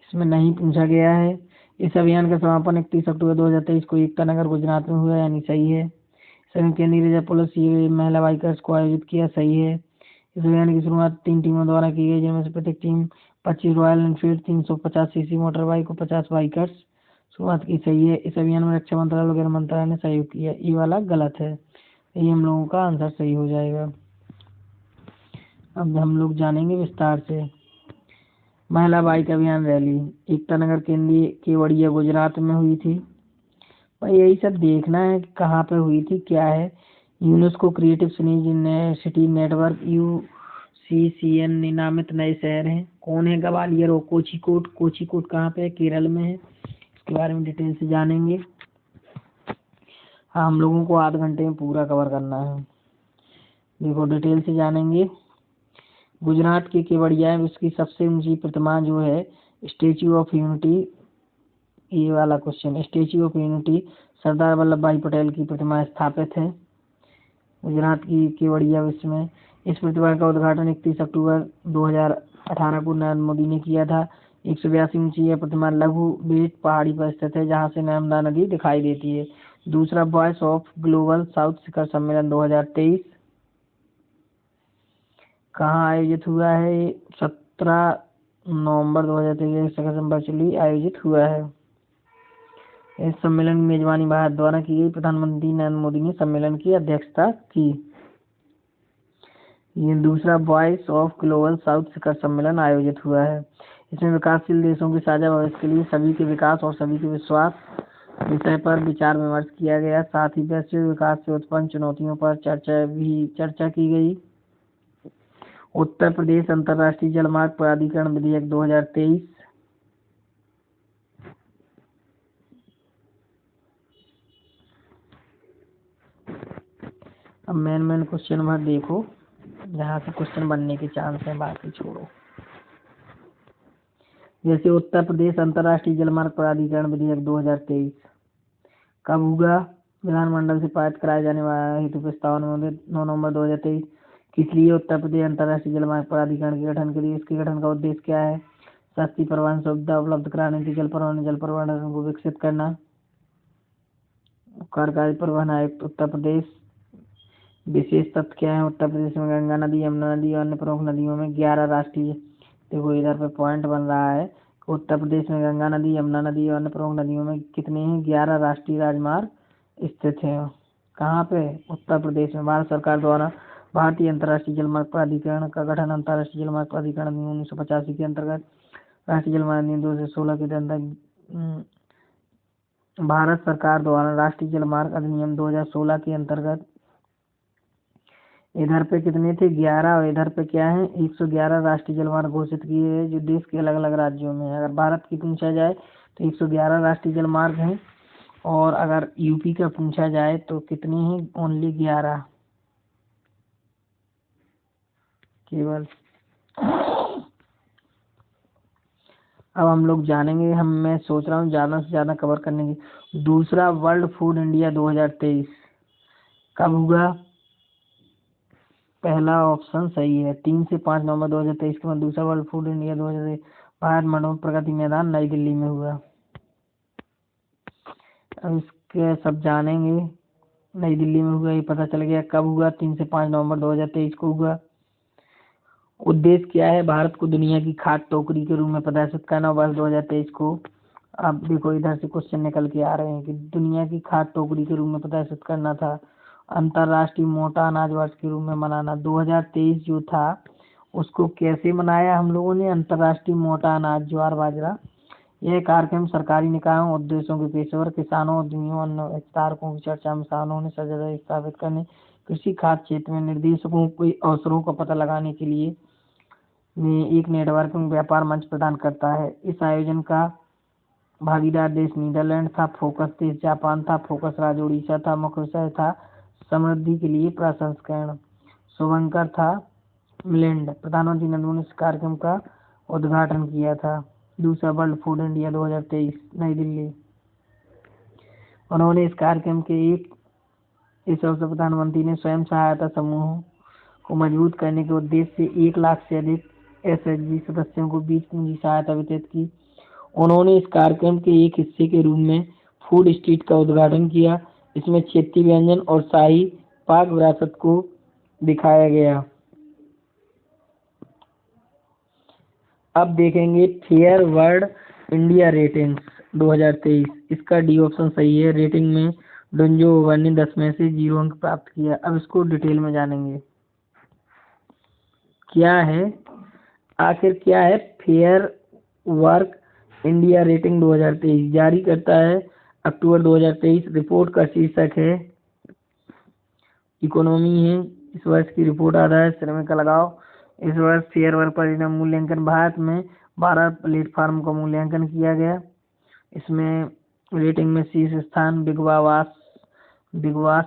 इसमें नहीं पूछा गया है। इस अभियान का समापन 31 अक्टूबर 2023 को एकता नगर गुजरात में हुआ, यानी सही है। केंद्रीय रिजर्व पुलिस ये महिला बाइकर्स को आयोजित किया, सही है। इस अभियान की शुरुआत 3 टीमों द्वारा की गई, जिनमें से प्रत्येक team 25 royal Enfield 350 CC motor bike और 50 बाइकर्स शुरुआत की, सही है। इस अभियान में रक्षा मंत्रालय और गृह मंत्रालय ने सहयोग किया, ये वाला गलत है। ये हम लोगों का आंसर सही हो जाएगा। अब हम लोग जानेंगे विस्तार से। महिला बाइक अभियान रैली एकता नगर केंद्रीय केवड़िया गुजरात में हुई थी। भाई यही सब देखना है कि कहाँ पे हुई थी, क्या है। UNESCO creative city network UCCN नामित नए शहर हैं। कौन है? ग्वालियर और कोझिकोड। कोझिकोड कहाँ पे है? केरल में है। इसके बारे में डिटेल से जानेंगे। हाँ, हम लोगों को आध घंटे में पूरा कवर करना है। देखो डिटेल से जानेंगे। गुजरात के केवड़िया में उसकी सबसे ऊंची प्रतिमा जो है स्टेच्यू ऑफ यूनिटी, ये वाला question. Statue of unity Sardar Vallabh भाई पटेल की प्रतिमा स्थापित है गुजरात की केवड़िया में। इस प्रतिमा का उद्घाटन 31 अक्टूबर 2018 को नरेंद्र मोदी ने किया था। 182 ऊंची यह प्रतिमा लघु बेट पहाड़ी पर स्थित है, जहां से नर्मदा नदी दिखाई देती है। दूसरा, वॉइस ऑफ ग्लोबल साउथ शिखर सम्मेलन 2023 कहाँ आयोजित हुआ है? 17 नवंबर 2023 वर्चुअली आयोजित हुआ है। इस सम्मेलन की मेजबानी भारत द्वारा की गई। प्रधानमंत्री नरेंद्र मोदी ने सम्मेलन की अध्यक्षता की। ये दूसरा वॉइस ऑफ ग्लोबल साउथ शिखर सम्मेलन आयोजित हुआ है। इसमें विकासशील देशों के साझा भविष्य के लिए सभी के विकास और सभी के विश्वास विषय पर विचार विमर्श किया गया। साथ ही वैश्विक विकास से उत्पन्न चुनौतियों पर चर्चा की गई। उत्तर प्रदेश अंतर्राष्ट्रीय जलमार्ग प्राधिकरण विधेयक 2023। अब मेन क्वेश्चन भर देखो, जहाँ से क्वेश्चन बनने के चांस हैं, बाकी छोड़ो। जैसे उत्तर प्रदेश अंतर्राष्ट्रीय जलमार्ग प्राधिकरण विधेयक 2023 कब हुआ? विधानमंडल से पारित कराए जाने वाला हेतु प्रस्ताव 9 नवंबर 2023। किस लिए उत्तर प्रदेश अंतर्राष्ट्रीय जलमार्ग प्राधिकरण के गठन के लिए? इसके गठन का उद्देश्य क्या है? सस्ती परिवहन सुविधा उपलब्ध कराने के जल परिवहन को विकसित करना। कार्यकारी परिवहन आयुक्त उत्तर प्रदेश। विशेष तथ्य क्या है? उत्तर प्रदेश में गंगा नदी, यमुना नदी और अन्य प्रमुख नदियों में 11 राष्ट्रीय, देखो इधर पे पॉइंट बन रहा है, उत्तर प्रदेश में गंगा नदी, यमुना नदी और अन्य प्रमुख नदियों में कितने हैं? 11 राष्ट्रीय राजमार्ग स्थित हैं। कहाँ पे? उत्तर प्रदेश में। भारत सरकार द्वारा भारतीय अंतर्राष्ट्रीय जलमार्ग प्राधिकरण का गठन अंतर्राष्ट्रीय जलमार्ग प्राधिकरण अधिनियम 1985 के अंतर्गत राष्ट्रीय जलमार्ग अधिनियम 2016 के अंतर्गत भारत सरकार द्वारा राष्ट्रीय जलमार्ग अधिनियम 2016 के अंतर्गत इधर पे कितने थे 11 और इधर पे क्या है 111 राष्ट्रीय जलमार्ग घोषित किए हैं जो देश के अलग अलग राज्यों में है। अगर भारत की पूछा जाए तो 111 राष्ट्रीय जलमार्ग हैं और अगर यूपी का पूछा जाए तो कितने हैं ओनली 11 केवल। अब हम लोग जानेंगे मैं सोच रहा हूँ ज़्यादा से ज़्यादा कवर करने की। दूसरा वर्ल्ड फूड इंडिया 2023 कब हुआ? पहला ऑप्शन सही है 3 से 5 नवंबर 2023 के बाद दूसरा वर्ल्ड फूड इंडिया 2023 भारत मंडप प्रगति मैदान नई दिल्ली में हुआ। अब इसके सब जानेंगे नई दिल्ली में हुआ ये पता चल गया। कब हुआ? 3 से 5 नवंबर 2023 को हुआ। उद्देश्य क्या है? भारत को दुनिया की खाद्य टोकरी के रूप में प्रदर्शित करना वर्ष 2023 को। अब देखो इधर से क्वेश्चन निकल के आ रहे हैं कि दुनिया की खाद्य टोकरी के रूप में प्रदर्शित करना था। अंतर्राष्ट्रीय मोटा अनाज वर्ष के रूप में मनाना। 2023 जो था उसको कैसे मनाया हम लोगों ने? अंतर्राष्ट्रीय मोटा अनाज ज्वार बाजरा। यह कार्यक्रम सरकारी निकायों उद्देश्यों के पेशेवर किसानों उद्यमियों अन्य हितधारकों की चर्चा में शामिल होने सजग स्थापित करने कृषि खाद्य क्षेत्र में निर्देशकों को अवसरों का पता लगाने के लिए में एक नेटवर्किंग व्यापार मंच प्रदान करता है। इस आयोजन का भागीदार देश नीदरलैंड था, फोकस देश जापान था, फोकस राज्य उड़ीसा था, मुख्य विषय था समृद्धि के लिए प्रसंस्करण। शुभंकर था मिलिंड। प्रधानमंत्री नरेंद्र मोदी ने इस कार्यक्रम का उद्घाटन किया था। दूसरा वर्ल्ड फूड इंडिया 2023 नई दिल्ली। उन्होंने इस कार्यक्रम के इस अवसर पर प्रधानमंत्री ने स्वयं सहायता समूहों को मजबूत करने के उद्देश्य से 1 लाख से अधिक एसएचजी सदस्यों को बीच पूंजी सहायता वितरित की। उन्होंने इस कार्यक्रम के एक हिस्से के रूप में फूड स्ट्रीट का उद्घाटन किया। इसमें क्षेत्रीय व्यंजन और शाही पाक विरासत को दिखाया गया। अब देखेंगे फेयर वर्ल्ड इंडिया रेटिंग्स 2023। इसका डी ऑप्शन सही है। रेटिंग में डोंजो ओवर ने 10 में से 0 अंक प्राप्त किया। अब इसको डिटेल में जानेंगे क्या है आखिर क्या है फेयर वर्क इंडिया रेटिंग 2023 जारी करता है अक्टूबर 2023। रिपोर्ट का शीर्षक है इकोनॉमी है। इस वर्ष की रिपोर्ट आधार श्रमिक का लगाओ। इस वर्ष फेयर वर्क परिणाम मूल्यांकन भारत में 12 प्लेटफार्म का मूल्यांकन किया गया। इसमें रेटिंग में शीर्ष स्थान बिगवास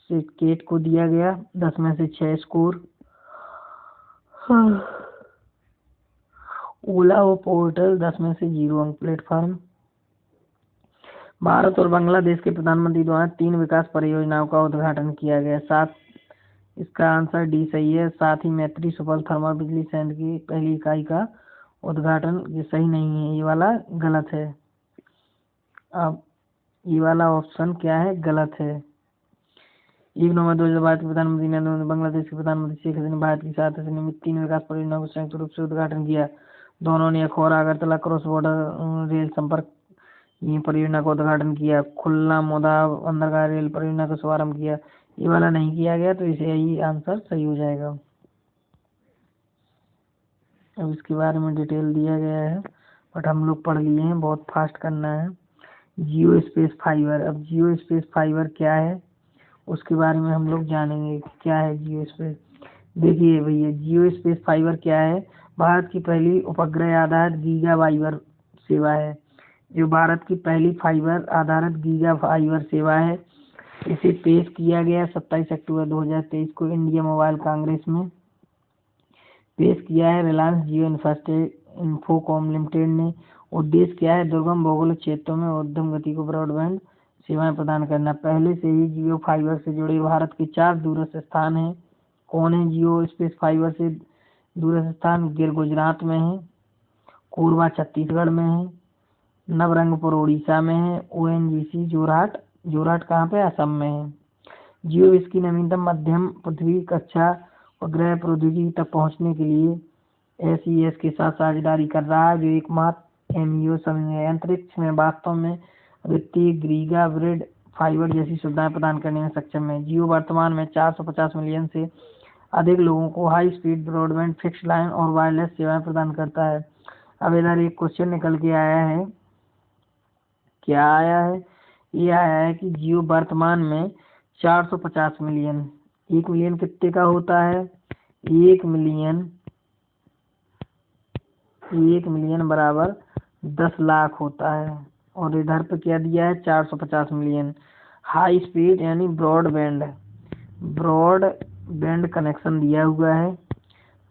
केट को दिया गया 10 में से 6 स्कोर। ओला और पोर्टल 10 में से 0 अंक प्लेटफार्म। भारत और बांग्लादेश के प्रधानमंत्री द्वारा 3 विकास परियोजनाओं का उद्घाटन किया गया। 7 इसका आंसर डी सही है। साथ ही मैत्री सुपल थर्मल बिजली संयंत्र की पहली इकाई का उद्घाटन ये सही नहीं है, ये वाला गलत है। अब ये वाला ऑप्शन क्या है? गलत है। 1 नवंबर 2022 के प्रधानमंत्री नरेंद्र मोदी बांग्लादेश के प्रधानमंत्री शेख हसीना भारत की सहायता से निर्मित 3 विकास परियोजनाओं का संयुक्त रूप से उद्घाटन किया। दोनों ने Akhaura Agartala cross border rail संपर्क परियोजना का उद्घाटन किया। खुलना मोदा बंदरगाह रेल परियोजना का शुभारंभ किया। ये वाला नहीं किया गया तो इसे यही आंसर सही हो जाएगा। अब इसके बारे में डिटेल दिया गया है बट हम लोग पढ़ लिए हैं, बहुत फास्ट करना है। जियो स्पेस फाइबर। अब जियो स्पेस फाइबर क्या है उसके बारे में हम लोग जानेंगे क्या है जियो स्पेस। देखिए भैया जियो स्पेस फाइबर क्या है? भारत की पहली उपग्रह आधारित गीगा फाइबर सेवा है। जो भारत की पहली फाइबर आधारित गीगा फाइबर सेवा है। इसे पेश किया गया 27 अक्टूबर 2023 को इंडिया मोबाइल कांग्रेस में पेश किया है रिलायंस जियो इंफोकॉम लिमिटेड ने। उद्देश्य क्या है? दुर्गम भौगोलिक क्षेत्रों में मध्यम गति को ब्रॉडबैंड सेवाएं प्रदान करना। पहले से ही जियो फाइबर से जुड़े भारत के 4 दूरस्थ स्थान हैं। कौन है जियो स्पेस फाइबर से दूरस्थ स्थान? गिर गुजरात में है, कोरबा छत्तीसगढ़ में है, नवरंगपुर उड़ीसा में है, ओएनजीसी जोरहाट कहाँ पे? असम में है। जियो इसकी नवीनतम मध्यम पृथ्वी कक्षा उपग्रह प्रौद्योगिकी तक पहुंचने के लिए एसईएस के साथ साझेदारी कर रहा है जो एकमात्र एमईओ समूह है। अंतरिक्ष में वास्तव में वित्तीय गीगा ग्रिड फाइबर जैसी सुविधाएं प्रदान करने में सक्षम है। जियो वर्तमान में 450 मिलियन से अधिक लोगों को high speed broadband, fix line और वायरलेस सेवाएं प्रदान करता है। अब इधर एक क्वेश्चन निकल के आया है, क्या आया है? ये आया है कि जियो वर्तमान में 450 मिलियन, 1 मिलियन कितने का होता है? 1 मिलियन, 1 मिलियन बराबर 10 लाख होता है। और इधर पे क्या दिया है? 450 मिलियन। हाई स्पीड यानी ब्रॉडबैंड कनेक्शन दिया हुआ है।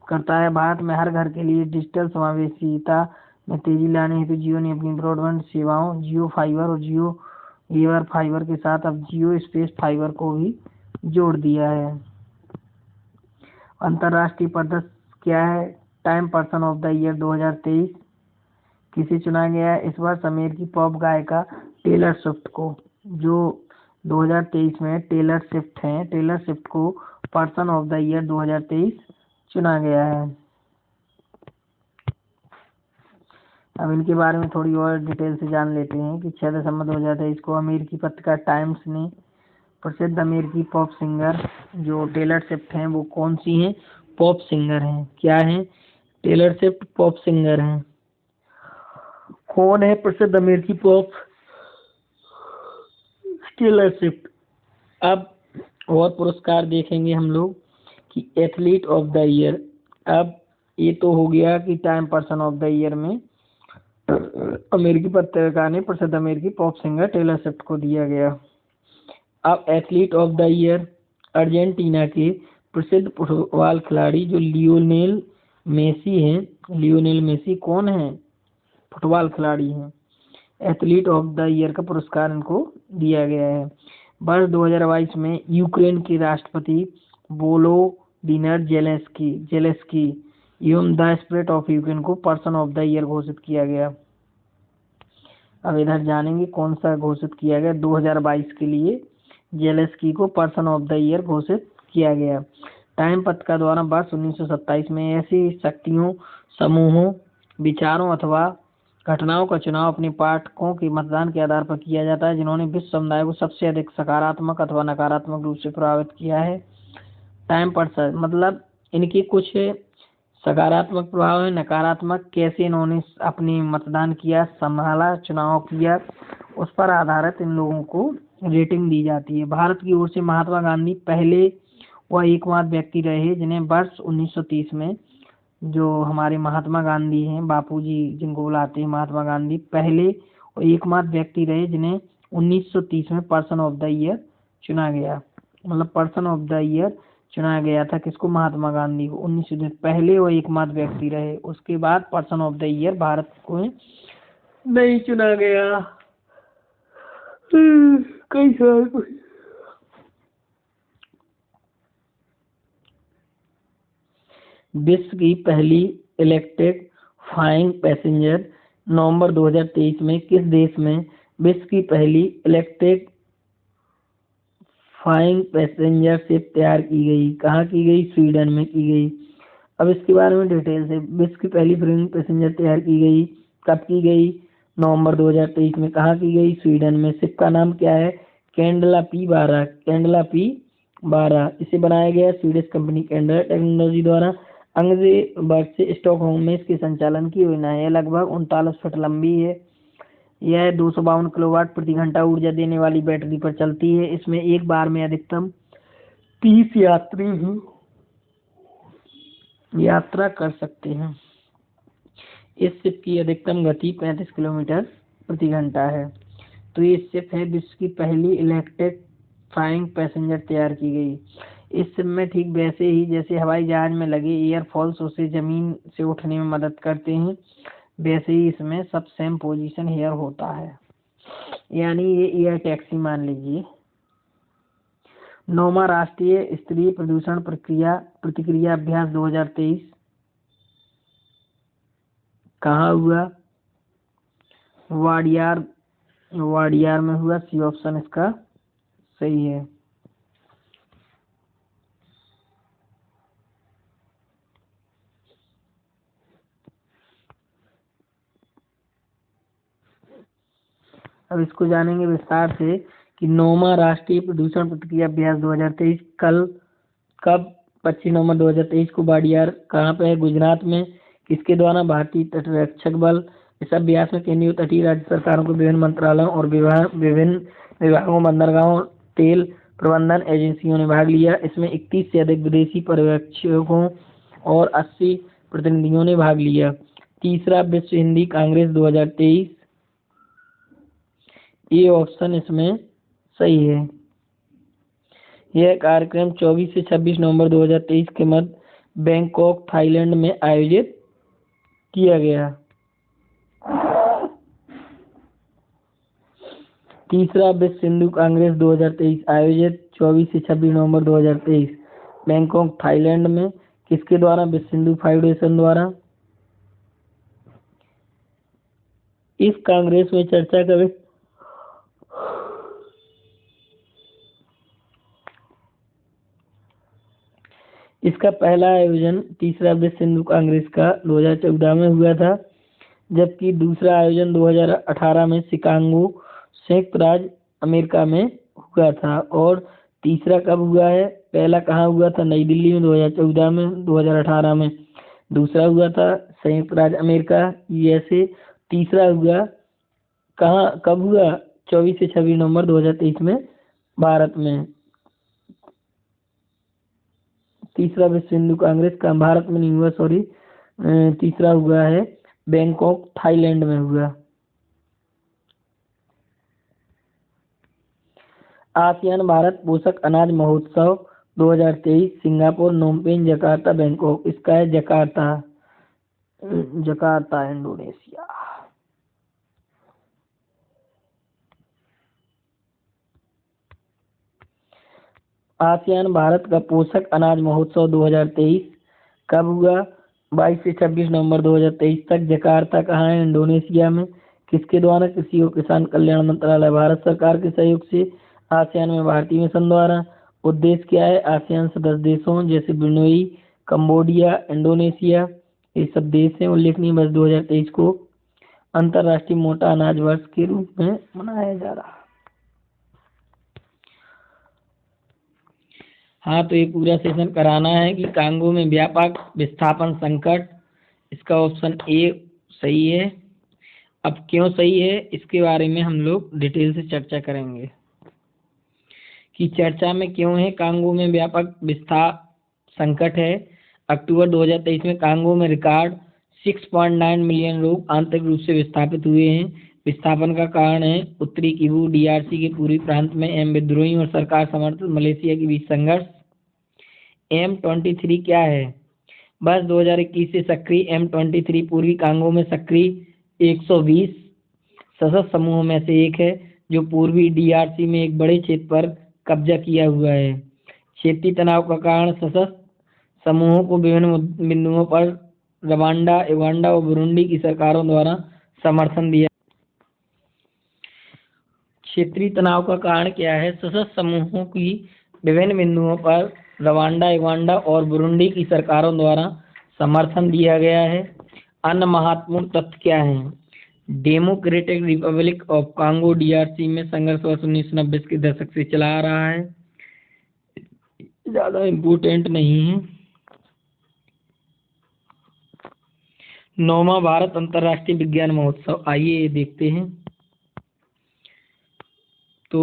करता है भारत में हर घर के लिए डिजिटल समावेशिता में तेजी लाने हेतु जियो ने अपनी ब्रॉडबैंड सेवाओं जियो फाइबर और जियो एयर फाइबर के साथ अब जियो स्पेस फाइबर को भी जोड़ दिया है। अंतर्राष्ट्रीय प्रदर्शन क्या है? Time person of the year 2023 किसे चुना गया है? इस वर्ष अमेरिकी पॉप गायिका टेलर स्विफ्ट को, जो 2023 में टेलर स्विफ्ट को पर्सन ऑफ द ईयर 2023 चुना गया है। अब इनके बारे में थोड़ी और डिटेल से जान लेते हैं कि 6 दिसंबर 2023 को अमेरिकी पत्रिका टाइम्स ने प्रसिद्ध अमेरिकी पॉप सिंगर जो टेलर स्विफ्ट हैं, वो कौन सी हैं? पॉप सिंगर हैं। क्या हैं? टेलर स्विफ्ट पॉप सिंगर हैं। कौन है प्रसिद्ध अमेरिकी पॉप? Taylor Swift. अब और पुरस्कार देखेंगे हम लोग कि एथलीट ऑफ द ईयर। अब ये तो हो गया कि time person of the year में अमेरिकी पत्रिका ने प्रसिद्ध अमेरिकी पॉप सिंगर टेलर स्विफ्ट को दिया गया। अब athlete of the year Argentina के प्रसिद्ध फुटबॉल खिलाड़ी जो लियोनेल मेसी हैं। लियोनेल मेसी कौन है? फुटबॉल खिलाड़ी हैं। एथलीट ऑफ द ईयर का पुरस्कार इनको दिया गया है। वर्ष 2022 में यूक्रेन के राष्ट्रपति वोलोदिमीर जेलेंस्की एवं द स्पिरिट ऑफ यूक्रेन को पर्सन ऑफ द ईयर घोषित किया गया। अब इधर जानेंगे कौन सा घोषित किया गया 2022 के लिए। जेलेंस्की को पर्सन ऑफ द ईयर घोषित किया गया। टाइम पत्रिका द्वारा वर्ष 1927 में ऐसी शक्तियों, समूहों, विचारों अथवा घटनाओं का चुनाव अपने पाठकों के मतदान के आधार पर किया जाता है जिन्होंने विश्व समुदाय को सबसे अधिक सकारात्मक अथवा नकारात्मक रूप से प्रभावित किया है। टाइम पर्सन मतलब इनके कुछ सकारात्मक प्रभाव है, नकारात्मक, कैसे इन्होंने अपनी मतदान किया, संभाला, चुनाव किया, उस पर आधारित इन लोगों को रेटिंग दी जाती है। भारत की ओर से महात्मा गांधी पहले व एकमात्र व्यक्ति रहे जिन्हें वर्ष 1930 में, जो हमारे महात्मा गांधी हैं, बापूजी जिनको बुलाते हैं महात्मा गांधी, पहले और एकमात्र व्यक्ति रहे जिन्हें 1930 में पर्सन ऑफ द ईयर चुना गया। मतलब पर्सन ऑफ द ईयर चुना गया था किसको? महात्मा गांधी को। 1930 पहले और एकमात्र व्यक्ति रहे। उसके बाद person of the year Bharat को नहीं चुना गया। कई साल विश्व की पहली इलेक्ट्रिक फ्लाइंग पैसेंजर नवंबर 2023 में किस देश में विश्व की पहली इलेक्ट्रिक फ्लाइंग पैसेंजर शिप तैयार की गई? कहाँ की गई? स्वीडन में की गई। अब इसके बारे में डिटेल से, विश्व की पहली फ्लाइंग पैसेंजर तैयार की गई, कब की गई? नवंबर 2023 में। कहाँ की गई? स्वीडन में। शिप का नाम क्या है? Candela P12। इसे बनाया गया स्वीडिश कंपनी कैंडला टेक्नोलॉजी द्वारा। अंग्रेजबर्ग से स्टॉकहोम में इसके संचालन की योजना है। यह लगभग 39 फुट लंबी है। यह 252 किलोवाट प्रति घंटा ऊर्जा देने वाली बैटरी पर चलती है। इसमें एक बार में अधिकतम 30 यात्री ही यात्रा कर सकते हैं। इस शिप की अधिकतम गति 35 किलोमीटर प्रति घंटा है। तो ये शिप है विश्व की पहली इलेक्ट्रिक फ्लाइंग पैसेंजर तैयार की गई। इस शिप में ठीक वैसे ही जैसे हवाई जहाज में लगे एयरफॉल्स उसे जमीन से उठने में मदद करते हैं, वैसे ही इसमें सब सेम पोजीशन हेयर होता है, यानी ये एयर टैक्सी मान लीजिए। 9वां राष्ट्रीय स्तरीय प्रदूषण प्रतिक्रिया अभ्यास 2023 कहाँ हुआ? वाडियार में हुआ। सी ऑप्शन इसका सही है। अब इसको जानेंगे विस्तार से कि 9वां राष्ट्रीय प्रदूषण प्रतिक्रिया अभ्यास 2023 कब 25 नवंबर 2023 को वाडियार कहाँ पे है? गुजरात में। किसके द्वारा? भारतीय तटरक्षक बल। इस अभ्यास में केंद्रीय तटीय राज्य सरकारों के विभिन्न मंत्रालयों और विभिन्न विभागों, बंदरगाहों, तेल प्रबंधन एजेंसियों ने भाग लिया। इसमें 31 से अधिक विदेशी पर्यवेक्षकों और 80 प्रतिनिधियों ने भाग लिया। तीसरा, विश्व हिंदी कांग्रेस 2023। ये ऑप्शन इसमें सही है। यह कार्यक्रम 24 से 26 नवंबर 2023 के मध्य बैंकॉक, थाईलैंड में आयोजित किया गया। तीसरा, विश्व हिंदू कांग्रेस 2023 आयोजित 24 से 26 नवंबर 2023 बैंकॉक, थाईलैंड में। किसके द्वारा? विश्व हिंदू फाउंडेशन द्वारा। इस कांग्रेस में चर्चा करें इसका पहला आयोजन तीसरा विश्व हिंदू कांग्रेस का 2014 में हुआ था, जबकि दूसरा आयोजन 2018 में शिकागो, संयुक्त राज्य अमेरिका में हुआ था। और तीसरा कब हुआ है? पहला कहाँ हुआ था? नई दिल्ली में 2014 में। 2018 में दूसरा हुआ था संयुक्त राज्य अमेरिका USA। तीसरा हुआ कहाँ, कब हुआ? 24 से 26 नवंबर 2023 में भारत में। तीसरा विश्व हिंदू कांग्रेस का भारत में नहीं हुआ, सॉरी, तीसरा हुआ है बैंकॉक, थाईलैंड में हुआ। आसियान भारत पोषक अनाज महोत्सव 2023 सिंगापुर, नोमपेन, जकार्ता, बैंकॉक। इसका है Jakarta, Jakarta Indonesia. ASEAN Bharat का पोषक अनाज महोत्सव 2023 कब हुआ? 22 से 26 नवंबर 2023 तक। जकार्ता कहाँ है? इंडोनेशिया में। किसके द्वारा? कृषि और किसान कल्याण मंत्रालय, भारत सरकार के सहयोग से आसियान में भारतीय मिशन द्वारा। उद्देश्य क्या है? आसियान सदस्य देशों जैसे ब्रुनेई, कंबोडिया, इंडोनेशिया, ये सब देश हैं। उल्लेखनीय वर्ष 2023 को अंतर्राष्ट्रीय मोटा अनाज वर्ष के रूप में मनाया जा रहा है। हाँ, तो ये पूरा सेशन कराना है कि कांगो में व्यापक विस्थापन संकट। इसका ऑप्शन ए सही है। अब क्यों सही है इसके बारे में हम लोग डिटेल से चर्चा करेंगे कि चर्चा में क्यों है कांगो में व्यापक विस्थापन संकट है। अक्टूबर 2023 में कांगो में रिकॉर्ड 6.9 मिलियन लोग आंतरिक रूप से विस्थापित हुए हैं। विस्थापन का कारण है उत्तरी किवू DRC के पूर्वी प्रांत में विद्रोही और सरकार समर्थित मलेशिया के बीच संघर्ष। M23 क्या है? वर्ष 2021 से सक्रिय M23 पूर्वी कांगो में सक्रिय 120 सशस्त्र समूहों में से एक है, जो पूर्वी DRC में एक बड़े क्षेत्र पर कब्जा किया हुआ है। क्षेत्रीय तनाव का कारण सशस्त्र समूहों को विभिन्न बिंदुओं पर रवांडा, युगांडा और बुरुंडी की सरकारों द्वारा समर्थन दिया। क्षेत्रीय तनाव का कारण क्या है? सशस्त्र समूहों की विभिन्न बिंदुओं पर रवांडा, युगांडा और बुरुंडी की सरकारों द्वारा समर्थन दिया गया है। अन्य महत्वपूर्ण तथ्य क्या हैं? Democratic Republic of Congo DRC में संघर्ष वर्ष 1990 के दशक से चला आ रहा है, ज्यादा इम्पोर्टेंट नहीं है। 9वां भारत अंतर्राष्ट्रीय विज्ञान महोत्सव, आइए ये देखते हैं। तो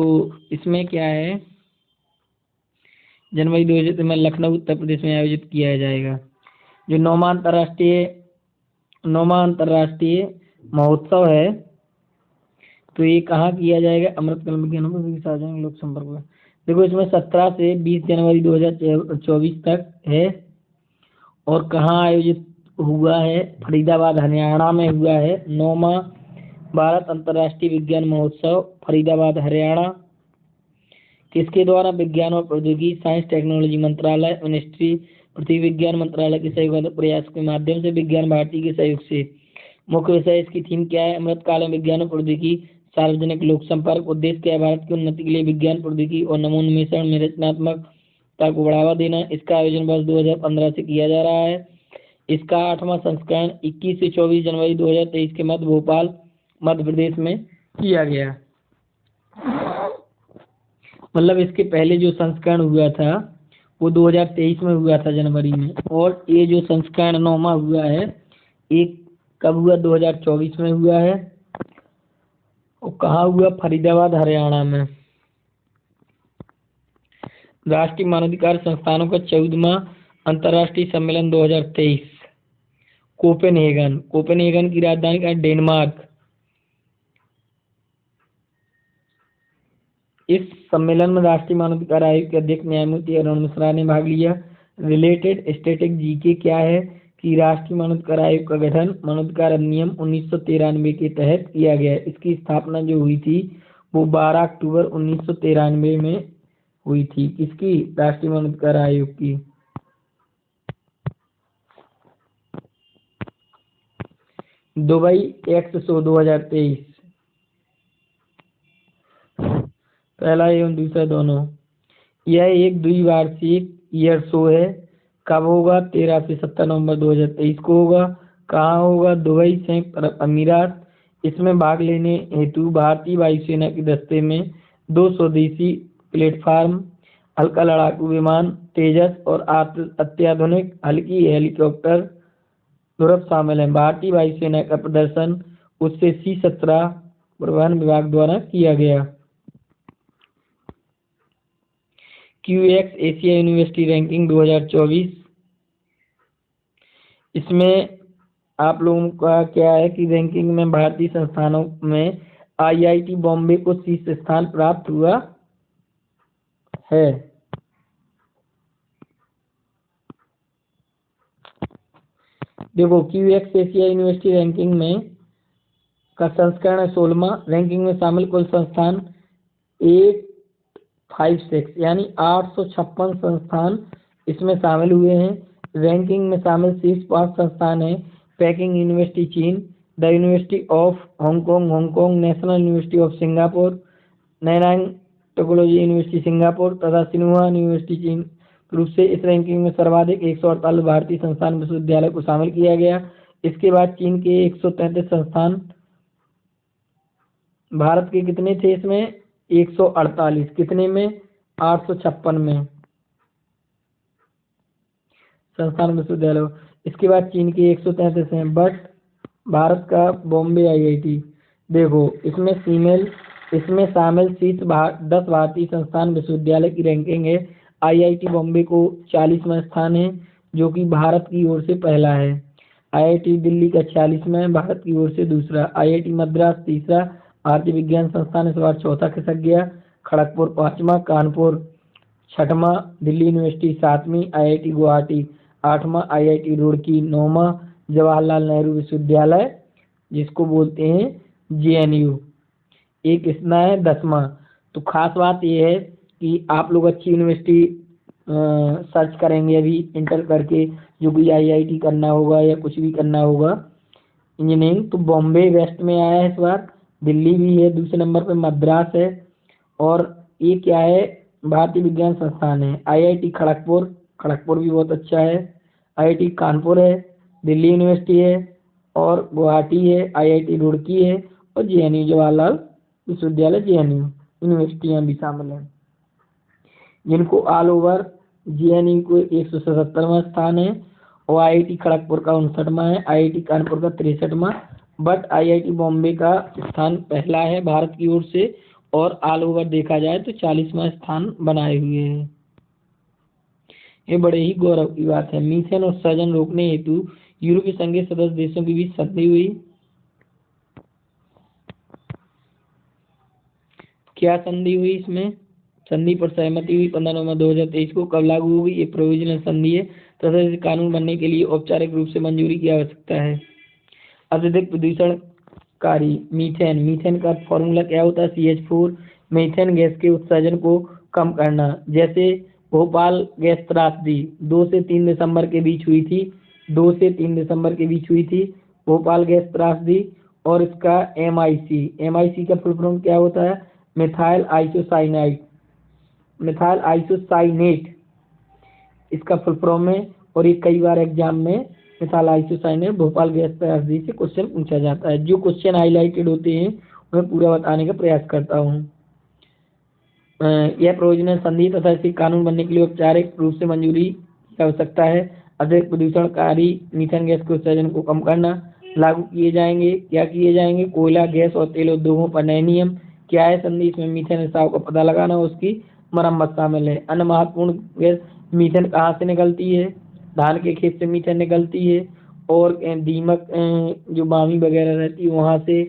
इसमें क्या है? जनवरी 2023 में लखनऊ, उत्तर प्रदेश में आयोजित किया जाएगा। जो 9वां अंतर्राष्ट्रीय महोत्सव है, तो ये कहाँ किया जाएगा? अमृतकल विज्ञान लोक संपर्क में। देखो, इसमें 17 से 20 जनवरी 2024 तक है। और कहाँ आयोजित हुआ है? फरीदाबाद, हरियाणा में हुआ है। 9वां भारत अंतर्राष्ट्रीय विज्ञान महोत्सव फरीदाबाद, हरियाणा। किसके द्वारा? विज्ञान और प्रौद्योगिकी, साइंस टेक्नोलॉजी मंत्रालय, मिनिस्ट्री, पृथ्वी विज्ञान मंत्रालय के सहयोग प्रयास के माध्यम से विज्ञान भारती के सहयोग से। मुख्य विषय इसकी थीम क्या है? अमृतकाल में विज्ञान और प्रौद्योगिकी, सार्वजनिक लोक संपर्क। उद्देश्य क्या है? भारत की उन्नति के लिए विज्ञान, प्रौद्योगिकी और नवोन्मेषण में रचनात्मकता को बढ़ावा देना। इसका आयोजन वर्ष 2015 से किया जा रहा है। इसका 8वां संस्करण 21 से 24 जनवरी 2023 के मध्य भोपाल, मध्य प्रदेश में किया गया। मतलब इसके पहले जो संस्करण हुआ था वो 2023 में हुआ था जनवरी में। और ये जो संस्करण 9वां हुआ है एक कब हुआ, 2024 में हुआ है। और कहाँ हुआ, फरीदाबाद हरियाणा में। राष्ट्रीय मानवाधिकार संस्थानों का 14वां अंतर्राष्ट्रीय सम्मेलन 2023, कोपेनहेगन। कोपेनहेगन की राजधानी का डेनमार्क। इस सम्मेलन में राष्ट्रीय मानवाधिकार आयोग के अध्यक्ष न्यायमूर्ति अरुण मिश्रा ने भाग लिया। रिलेटेड स्टैटिक जीके क्या है कि राष्ट्रीय मानवाधिकार आयोग का गठन मानवाधिकार अधिनियम 1993 के तहत किया गया। इसकी स्थापना जो हुई थी वो 12 अक्टूबर 1993 में हुई थी। किसकी, राष्ट्रीय मानवाधिकार आयोग की। दुबई एक्ट शो 2023, पहला एवं दूसरा दोनों। यह एक द्विवार्षिक ईयर शो है। कब होगा, 13 से 17 नवंबर 2023 को होगा। कहाँ होगा, दुबई, संयुक्त अरब अमीरात। इसमें भाग लेने हेतु भारतीय वायुसेना के दस्ते में 2 स्वदेशी प्लेटफार्म, हल्का लड़ाकू विमान तेजस और अत्याधुनिक हल्की हेलीकॉप्टर ध्रुव शामिल हैं। भारतीय वायुसेना का प्रदर्शन उससे C-17 परिवहन विभाग द्वारा किया गया। QX Asia university ranking 2024। इसमें आप लोगों का क्या है कि रैंकिंग में भारतीय संस्थानों में IIT बॉम्बे को शीर्ष स्थान प्राप्त हुआ है। देखो QX एशिया यूनिवर्सिटी रैंकिंग में का संस्करण है 16वां। रैंकिंग में शामिल कुल संस्थान 856 यानी 856 संस्थान इसमें शामिल हुए हैं। रैंकिंग में शामिल शीर्ष 5 संस्थान हैं पेकिंग यूनिवर्सिटी चीन, the university of Hong Kong, national university of Singapore, नैनांग technology university Singapore तथा सिन्हुआ यूनिवर्सिटी चीन रूप से। इस रैंकिंग में सर्वाधिक 148 भारतीय संस्थान विश्वविद्यालय को शामिल किया गया। इसके बाद चीन के 133 संस्थान, भारत के कितने थे इसमें 148, कितने में 856 में संस्थान विश्वविद्यालय। इसके बाद चीन के 133 हैं, बट भारत का बॉम्बे IIT। देखो इसमें शामिल शीर्ष 10 भारतीय संस्थान विश्वविद्यालय की रैंकिंग है। IIT बॉम्बे को 40वां स्थान है जो कि भारत की ओर से पहला है। IIT दिल्ली का 46वां भारत की ओर से दूसरा। IIT मद्रास तीसरा, भारतीय विज्ञान संस्थान इस बार चौथा खिसक गया। खड़गपुर 5वां, कानपुर 6वां, दिल्ली यूनिवर्सिटी 7वीं, IIT गुवाहाटी 8वां, IIT रुड़की 9वां, जवाहरलाल नेहरू विश्वविद्यालय जिसको बोलते हैं JNU एक कितना है 10वां। तो खास बात यह है कि आप लोग अच्छी यूनिवर्सिटी सर्च करेंगे अभी इंटर करके, जो भी IIT करना होगा या कुछ भी करना होगा इंजीनियरिंग, तो बॉम्बे वेस्ट में आया है इस बार। दिल्ली भी है, दूसरे नंबर पे मद्रास है, और ये क्या है भारतीय विज्ञान संस्थान है। IIT खड़गपुर भी बहुत अच्छा है। IIT कानपुर है, दिल्ली यूनिवर्सिटी है, और गुवाहाटी है, IIT रुड़की है, और JNU जवाहरलाल विश्वविद्यालय JNU यूनिवर्सिटियाँ भी शामिल हैं, जिनको ऑल ओवर JNU को 177वां स्थान है, और IIT खड़गपुर का 59वां है, IIT कानपुर का 63वां, बट IIT बॉम्बे का स्थान पहला है भारत की ओर से, और ऑल ओवर देखा जाए तो 40वां स्थान बनाए हुए हैं। ये बड़े ही गौरव की बात है। मीथेन उत्सर्जन रोकने हेतु यूरोपीय संघ के सदस्य देशों के बीच संधि हुई। क्या संधि हुई, इसमें संधि पर सहमति हुई 15 नवंबर 2023 को। कब लागू होगी, ये प्रोविजनल संधि है तथा इसे कानून बनने के लिए औपचारिक रूप से मंजूरी की आवश्यकता है। अत्यधिक प्रदूषणकारी मीथेन का फॉर्मूला क्या होता है, CH4। मीथेन गैस के उत्सर्जन को कम करना, जैसे भोपाल गैस त्रासदी 2 से 3 दिसंबर के बीच हुई थी, 2 से 3 दिसंबर के बीच हुई थी भोपाल गैस त्रासदी। और इसका MIC का फुल फॉर्म क्या होता है, मिथाइल आइसोसाइनेट इसका फुल फॉर्म है। और ये कई बार एग्जाम में मिथाइल आइसोसाइनेट भोपाल गैस त्रासदी से क्वेश्चन पूछा जाता है। जो क्वेश्चन हाईलाइटेड होते हैं उन्हें पूरा बताने का प्रयास करता हूँ। यह प्रोविजनल संधि तथा इसी कानून बनने के लिए औपचारिक रूप से मंजूरी की आवश्यकता है। अधिक प्रदूषणकारी मीथेन गैस के उत्सर्जन को कम करना लागू किए जाएंगे। क्या किए जाएंगे? कोयला, गैस और तेल उद्योगों पर नए नियम। क्या है संधि? इसमें मीथेन रिसाव का पता लगाना, उसकी मरम्मत शामिल है। अन्य महत्वपूर्ण गैस मीथेन कहाँ से निकलती है? धान के खेत से मीथेन निकलती है, और दीमक जो बामी वगैरह रहती है वहाँ से,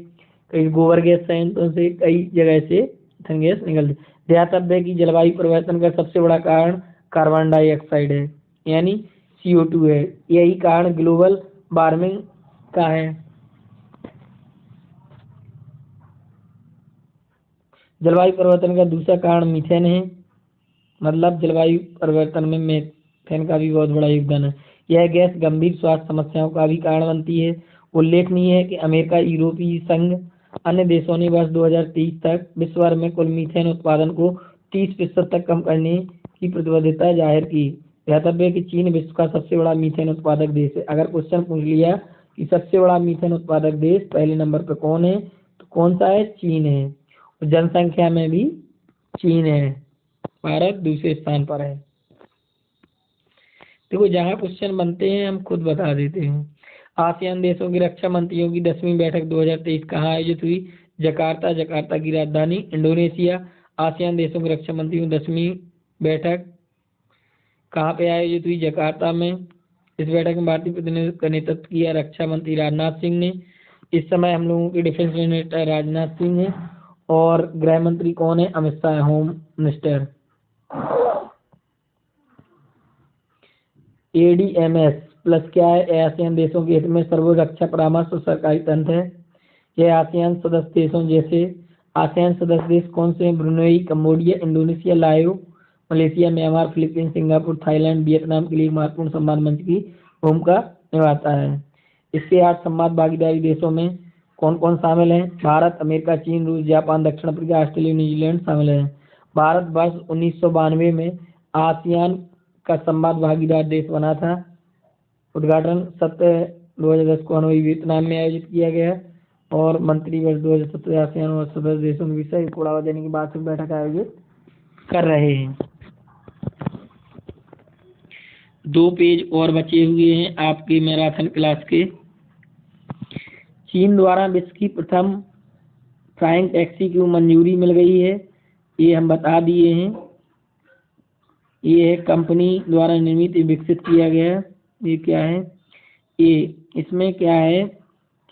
कई गोबर गैस संयंत्रों से, कई जगह से मीथेन गैस निकलती है। ध्यातव्य है कि जलवायु परिवर्तन का सबसे बड़ा कारण कार्बन डाइऑक्साइड है, यानी CO2 है। यही कारण ग्लोबल वार्मिंग का है। जलवायु परिवर्तन का दूसरा कारण मीथेन है, मतलब जलवायु परिवर्तन में मीथेन का भी बहुत बड़ा योगदान है। यह गैस गंभीर स्वास्थ्य समस्याओं का भी कारण बनती है। उल्लेखनीय है कि अमेरिका, यूरोपीय संघ, अन्य देशों ने वर्ष 2030 तक विश्व भर में कुल मीथेन उत्पादन को 30% तक कम करने की प्रतिबद्धता जाहिर की। ध्यातव्य है कि चीन विश्व का सबसे बड़ा मीथेन उत्पादक देश है। अगर क्वेश्चन पूछ लिया कि सबसे बड़ा मीथेन उत्पादक देश पहले नंबर पर कौन है, तो कौन सा है? चीन है। और जनसंख्या में भी चीन है, भारत दूसरे स्थान पर है। देखो जहाँ क्वेश्चन बनते हैं हम खुद बता देते हैं। आसियान देशों के रक्षा मंत्रियों की 10वीं बैठक 2023 कहाँ आयोजित हुई? जकार्ता। जकार्ता की राजधानी इंडोनेशिया। आसियान देशों के रक्षा मंत्रियों की 10वीं बैठक कहाँ पे आयोजित हुई? जकार्ता में। इस बैठक में भारतीय प्रतिनिधित्व का नेतृत्व किया रक्षा मंत्री राजनाथ सिंह ने। इस समय हम लोगों के डिफेंस मिनिस्टर राजनाथ सिंह है, और गृह मंत्री कौन है? Amit Shah, home minister. ADMS plus क्या है? आसियान देशों के हित में सर्वोच्च रक्षा परामर्श और सरकारी तंत्र है। यह आसियान सदस्य देशों जैसे आसियान सदस्य देश कौन से हैं? ब्रुनेई, कंबोडिया, इंडोनेशिया, लाओ, Malaysia, Myanmar, Philippines, Singapore, Thailand, Vietnam के लिए महत्वपूर्ण संवाद मंच की भूमिका निभाता है। इसके 8 संवाद भागीदारी देशों में कौन कौन शामिल हैं? भारत, अमेरिका, चीन, रूस, जापान, दक्षिण अफ्रीका, ऑस्ट्रेलिया, न्यूजीलैंड शामिल हैं। भारत वर्ष 1992 में आसियान का संवाद भागीदार देश बना था। उद्घाटन 7/2010 को हनोई, वियतनाम में आयोजित किया गया, और मंत्री वर्ष 2017 आसियान और सदस्य देशों के विषय को बढ़ावा देने की वार्षिक बैठक आयोजित कर रहे हैं। 2 पेज और बचे हुए हैं आपके मैराथन क्लास के। चीन द्वारा विश्व की प्रथम फ्लाइंग टैक्सी को मंजूरी मिल गई है, ये हम बता दिए हैं। ये है कंपनी द्वारा निर्मित, विकसित किया गया है। ये क्या है? ये इसमें क्या है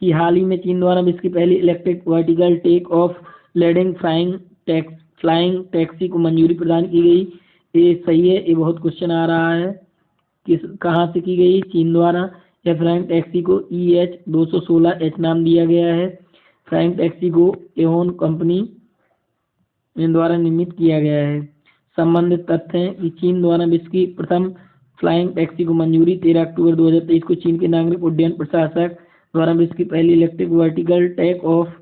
कि हाल ही में चीन द्वारा विश्व की पहली electric vertical take off landing flying taxi को मंजूरी प्रदान की गई। ये सही है, ये बहुत क्वेश्चन आ रहा है। कहाँ से की गई? चीन द्वारा। यह फ्लाइंग टैक्सी को EH-216H नाम दिया गया है। फ्लाइंग टैक्सी को एहोन कंपनी द्वारा निर्मित किया गया है। संबंधित तथ्य हैं कि चीन द्वारा विश्व की प्रथम फ्लाइंग टैक्सी को मंजूरी 13 अक्टूबर 2023 को चीन के नागरिक उड्डयन प्रशासक द्वारा विश्व की पहली electric vertical take off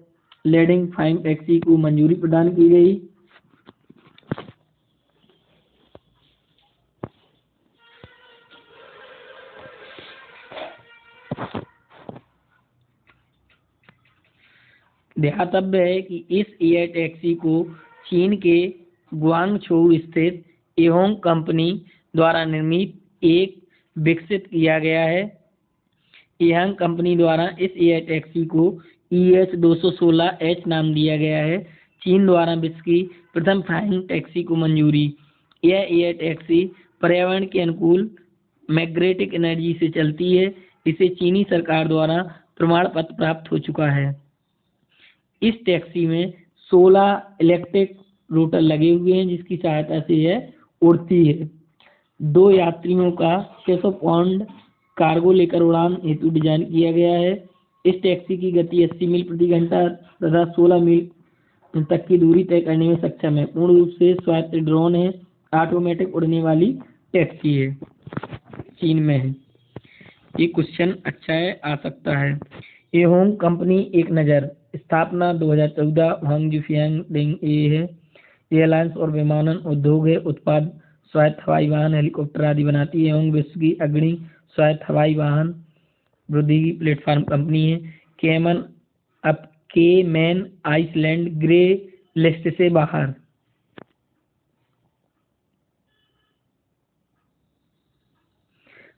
landing flying taxi को मंजूरी प्रदान की गई। ध्यातव्य है कि इस एयर टैक्सी को चीन के ग्वांगझोउ स्थित एहोंग कंपनी द्वारा निर्मित एक विकसित किया गया है। एहोंग कंपनी द्वारा इस एयर टैक्सी को EH-216H नाम दिया गया है। चीन द्वारा विश्व की प्रथम फ्लाइंग टैक्सी को मंजूरी। यह एयर टैक्सी पर्यावरण के अनुकूल मैग्नेटिक एनर्जी से चलती है। इसे चीनी सरकार द्वारा प्रमाण पत्र प्राप्त हो चुका है। इस टैक्सी में 16 इलेक्ट्रिक रोटर लगे हुए हैं, जिसकी सहायता से यह उड़ती है। 2 यात्रियों का 600 पाउंड कार्गो लेकर उड़ान हेतु डिजाइन किया गया है। इस टैक्सी की गति 80 मील प्रति घंटा तथा 16 मील तक की दूरी तय करने में सक्षम है। पूर्ण रूप से स्वायत्त ड्रोन है, ऑटोमेटिक उड़ने वाली टैक्सी है, चीन में है। ये क्वेश्चन अच्छा है, आ सकता है। एहोंग कंपनी एक नज़र। स्थापना 2014, हांगजू फियांग है। एयरलाइंस और विमानन उद्योग है। उत्पाद स्वायत्त हवाई वाहन, हेलीकॉप्टर आदि बनाती है। एहोंग विश्व की अग्रणी स्वायत्त हवाई वाहन वृद्धि प्लेटफॉर्म कंपनी है। केमैन आइसलैंड ग्रे लिस्ट से बाहर।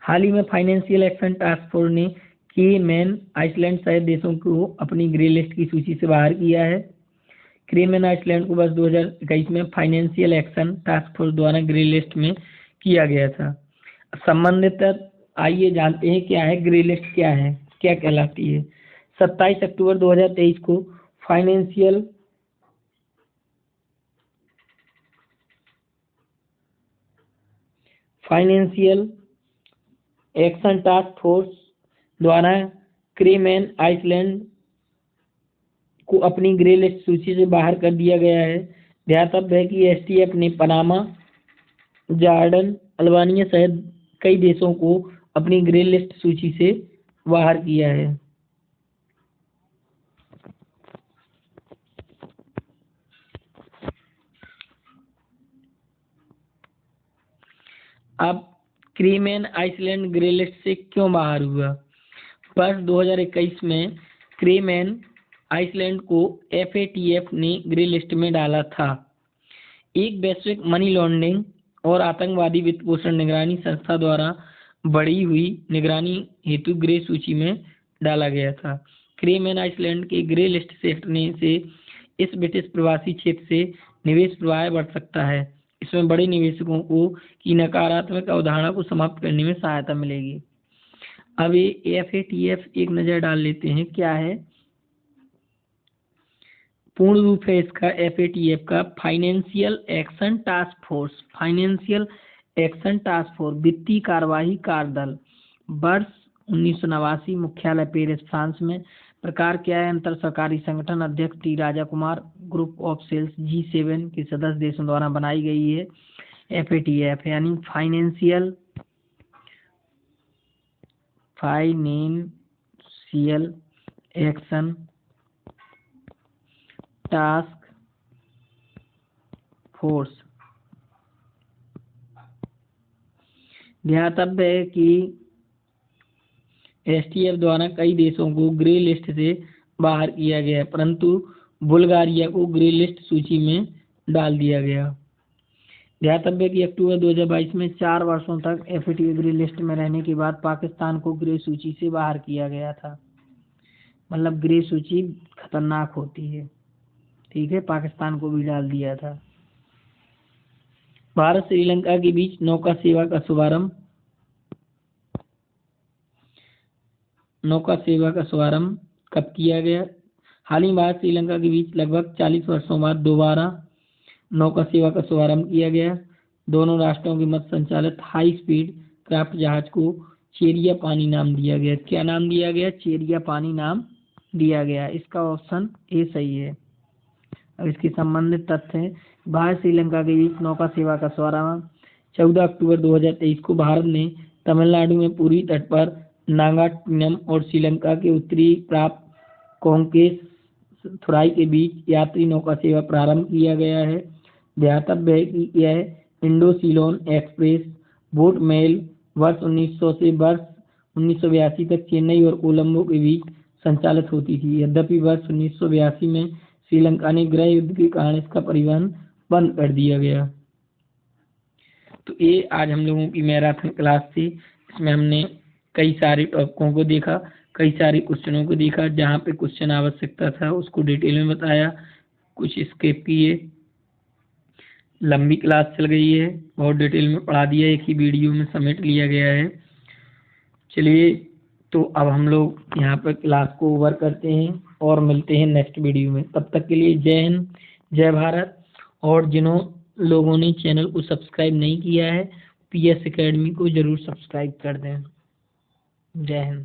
हाल ही में फाइनेंशियल एक्शन टास्क फोर्स ने केमैन आइसलैंड सहित देशों को अपनी ग्रे लिस्ट की सूची से बाहर किया है। केमैन आइसलैंड को वर्ष 2021 में फाइनेंशियल एक्शन टास्क फोर्स द्वारा ग्रे लिस्ट में किया गया था। संबंधित आइए जानते हैं क्या है ग्रे लिस्ट, क्या है, क्या कहलाती है। 27 अक्टूबर 2023 को फाइनेंशियल एक्शन टास्क फोर्स द्वारा केमैन आइसलैंड को अपनी ग्रे लिस्ट सूची से बाहर कर दिया गया है। ध्यातव्य है कि एसटीएफ ने पनामा, जॉर्डन, अल्बानिया सहित कई देशों को अपनी ग्रे लिस्ट सूची से बाहर किया है। अब केमैन आइसलैंड ग्रे लिस्ट से क्यों बाहर हुआ? वर्ष 2021 में केमैन आइसलैंड को एफएटीएफ ने ग्रे लिस्ट में डाला था। एक वैश्विक मनी लॉन्ड्रिंग और आतंकवादी वित्त पोषण निगरानी संस्था द्वारा बढ़ी हुई निगरानी हेतु ग्रे सूची में डाला गया था। केमैन आइसलैंड के ग्रे लिस्ट से हटने से इस ब्रिटिश प्रवासी क्षेत्र से निवेश प्रवाह बढ़ सकता है। इसमें बड़े निवेशकों को की नकारात्मक अवधारणा को समाप्त करने में सहायता मिलेगी। अब ये एफएटीएफ एक नज़र डाल लेते हैं क्या है। पूर्ण रूप है इसका एफएटीएफ का फाइनेंशियल एक्शन टास्क फोर्स वित्तीय कार्यवाही कार्यदल। वर्ष 1989, मुख्यालय पेरिस फ्रांस में। प्रकार क्या है? अंतर सरकारी संगठन। अध्यक्ष T Raja Kumar. Group of सेल्स G7 के सदस्य देशों द्वारा बनाई गई है। एफएटीएफ यानी फाइनेंशियल एक्शन टास्क फोर्स। ध्यातव्य है कि एसटीएफ द्वारा कई देशों को ग्रे लिस्ट से बाहर किया गया, परंतु बुल्गारिया को ग्रे लिस्ट सूची में डाल दिया गया। ध्यातव्य कि अक्टूबर 2022 में 4 वर्षों तक एफएटीएफ ग्रे लिस्ट में रहने के बाद पाकिस्तान को ग्रे सूची से बाहर किया गया था। मतलब ग्रे सूची खतरनाक होती है, ठीक है। पाकिस्तान को भी डाल दिया था। भारत श्रीलंका के बीच नौका सेवा का शुभारंभ कब किया गया? हाल ही भारत श्रीलंका के बीच लगभग 40 वर्षों बाद दोबारा नौका सेवा का शुभारंभ किया गया। दोनों राष्ट्रों के मध्य संचालित हाई स्पीड क्राफ्ट जहाज को चेरिया पानी नाम दिया गया। क्या नाम दिया गया? चेरिया पानी नाम दिया गया। इसका ऑप्शन ए सही है। अब इसके संबंधित तथ्य हैं। भारत श्रीलंका के बीच नौका सेवा का शुभारंभ 14 अक्टूबर 2023 को भारत ने तमिलनाडु में पूर्वी तट पर नागापट्टिनम और श्रीलंका के उत्तरी प्रांत कोंकेसथुराई के बीच यात्री नौका सेवा प्रारंभ किया गया है। ध्यातव्य है कि यह Indo Ceylon Express Boat Mail वर्ष 1900 से वर्ष 1982 तक चेन्नई और कोलंबो के बीच संचालित होती थी। यद्यपि वर्ष 1982 में श्रीलंका ने गृह युद्ध के कारण इसका परिवहन बंद कर दिया गया। तो ये आज हम लोगों की मैराथन क्लास थी। इसमें हमने कई सारे टॉपिकों को देखा, कई सारे क्वेश्चनों को देखा। जहाँ पे क्वेश्चन आवश्यकता था उसको डिटेल में बताया, कुछ स्किप किए। लंबी क्लास चल गई है, बहुत डिटेल में पढ़ा दिया, एक ही वीडियो में समेट लिया गया है। चलिए तो अब हम लोग यहाँ पर क्लास को ओवर करते हैं और मिलते हैं नेक्स्ट वीडियो में। तब तक के लिए जय हिंद, जय भारत। और जिन्हों लोगों ने चैनल को सब्सक्राइब नहीं किया है, PS एकेडमी को ज़रूर सब्सक्राइब कर दें। जय हिंद।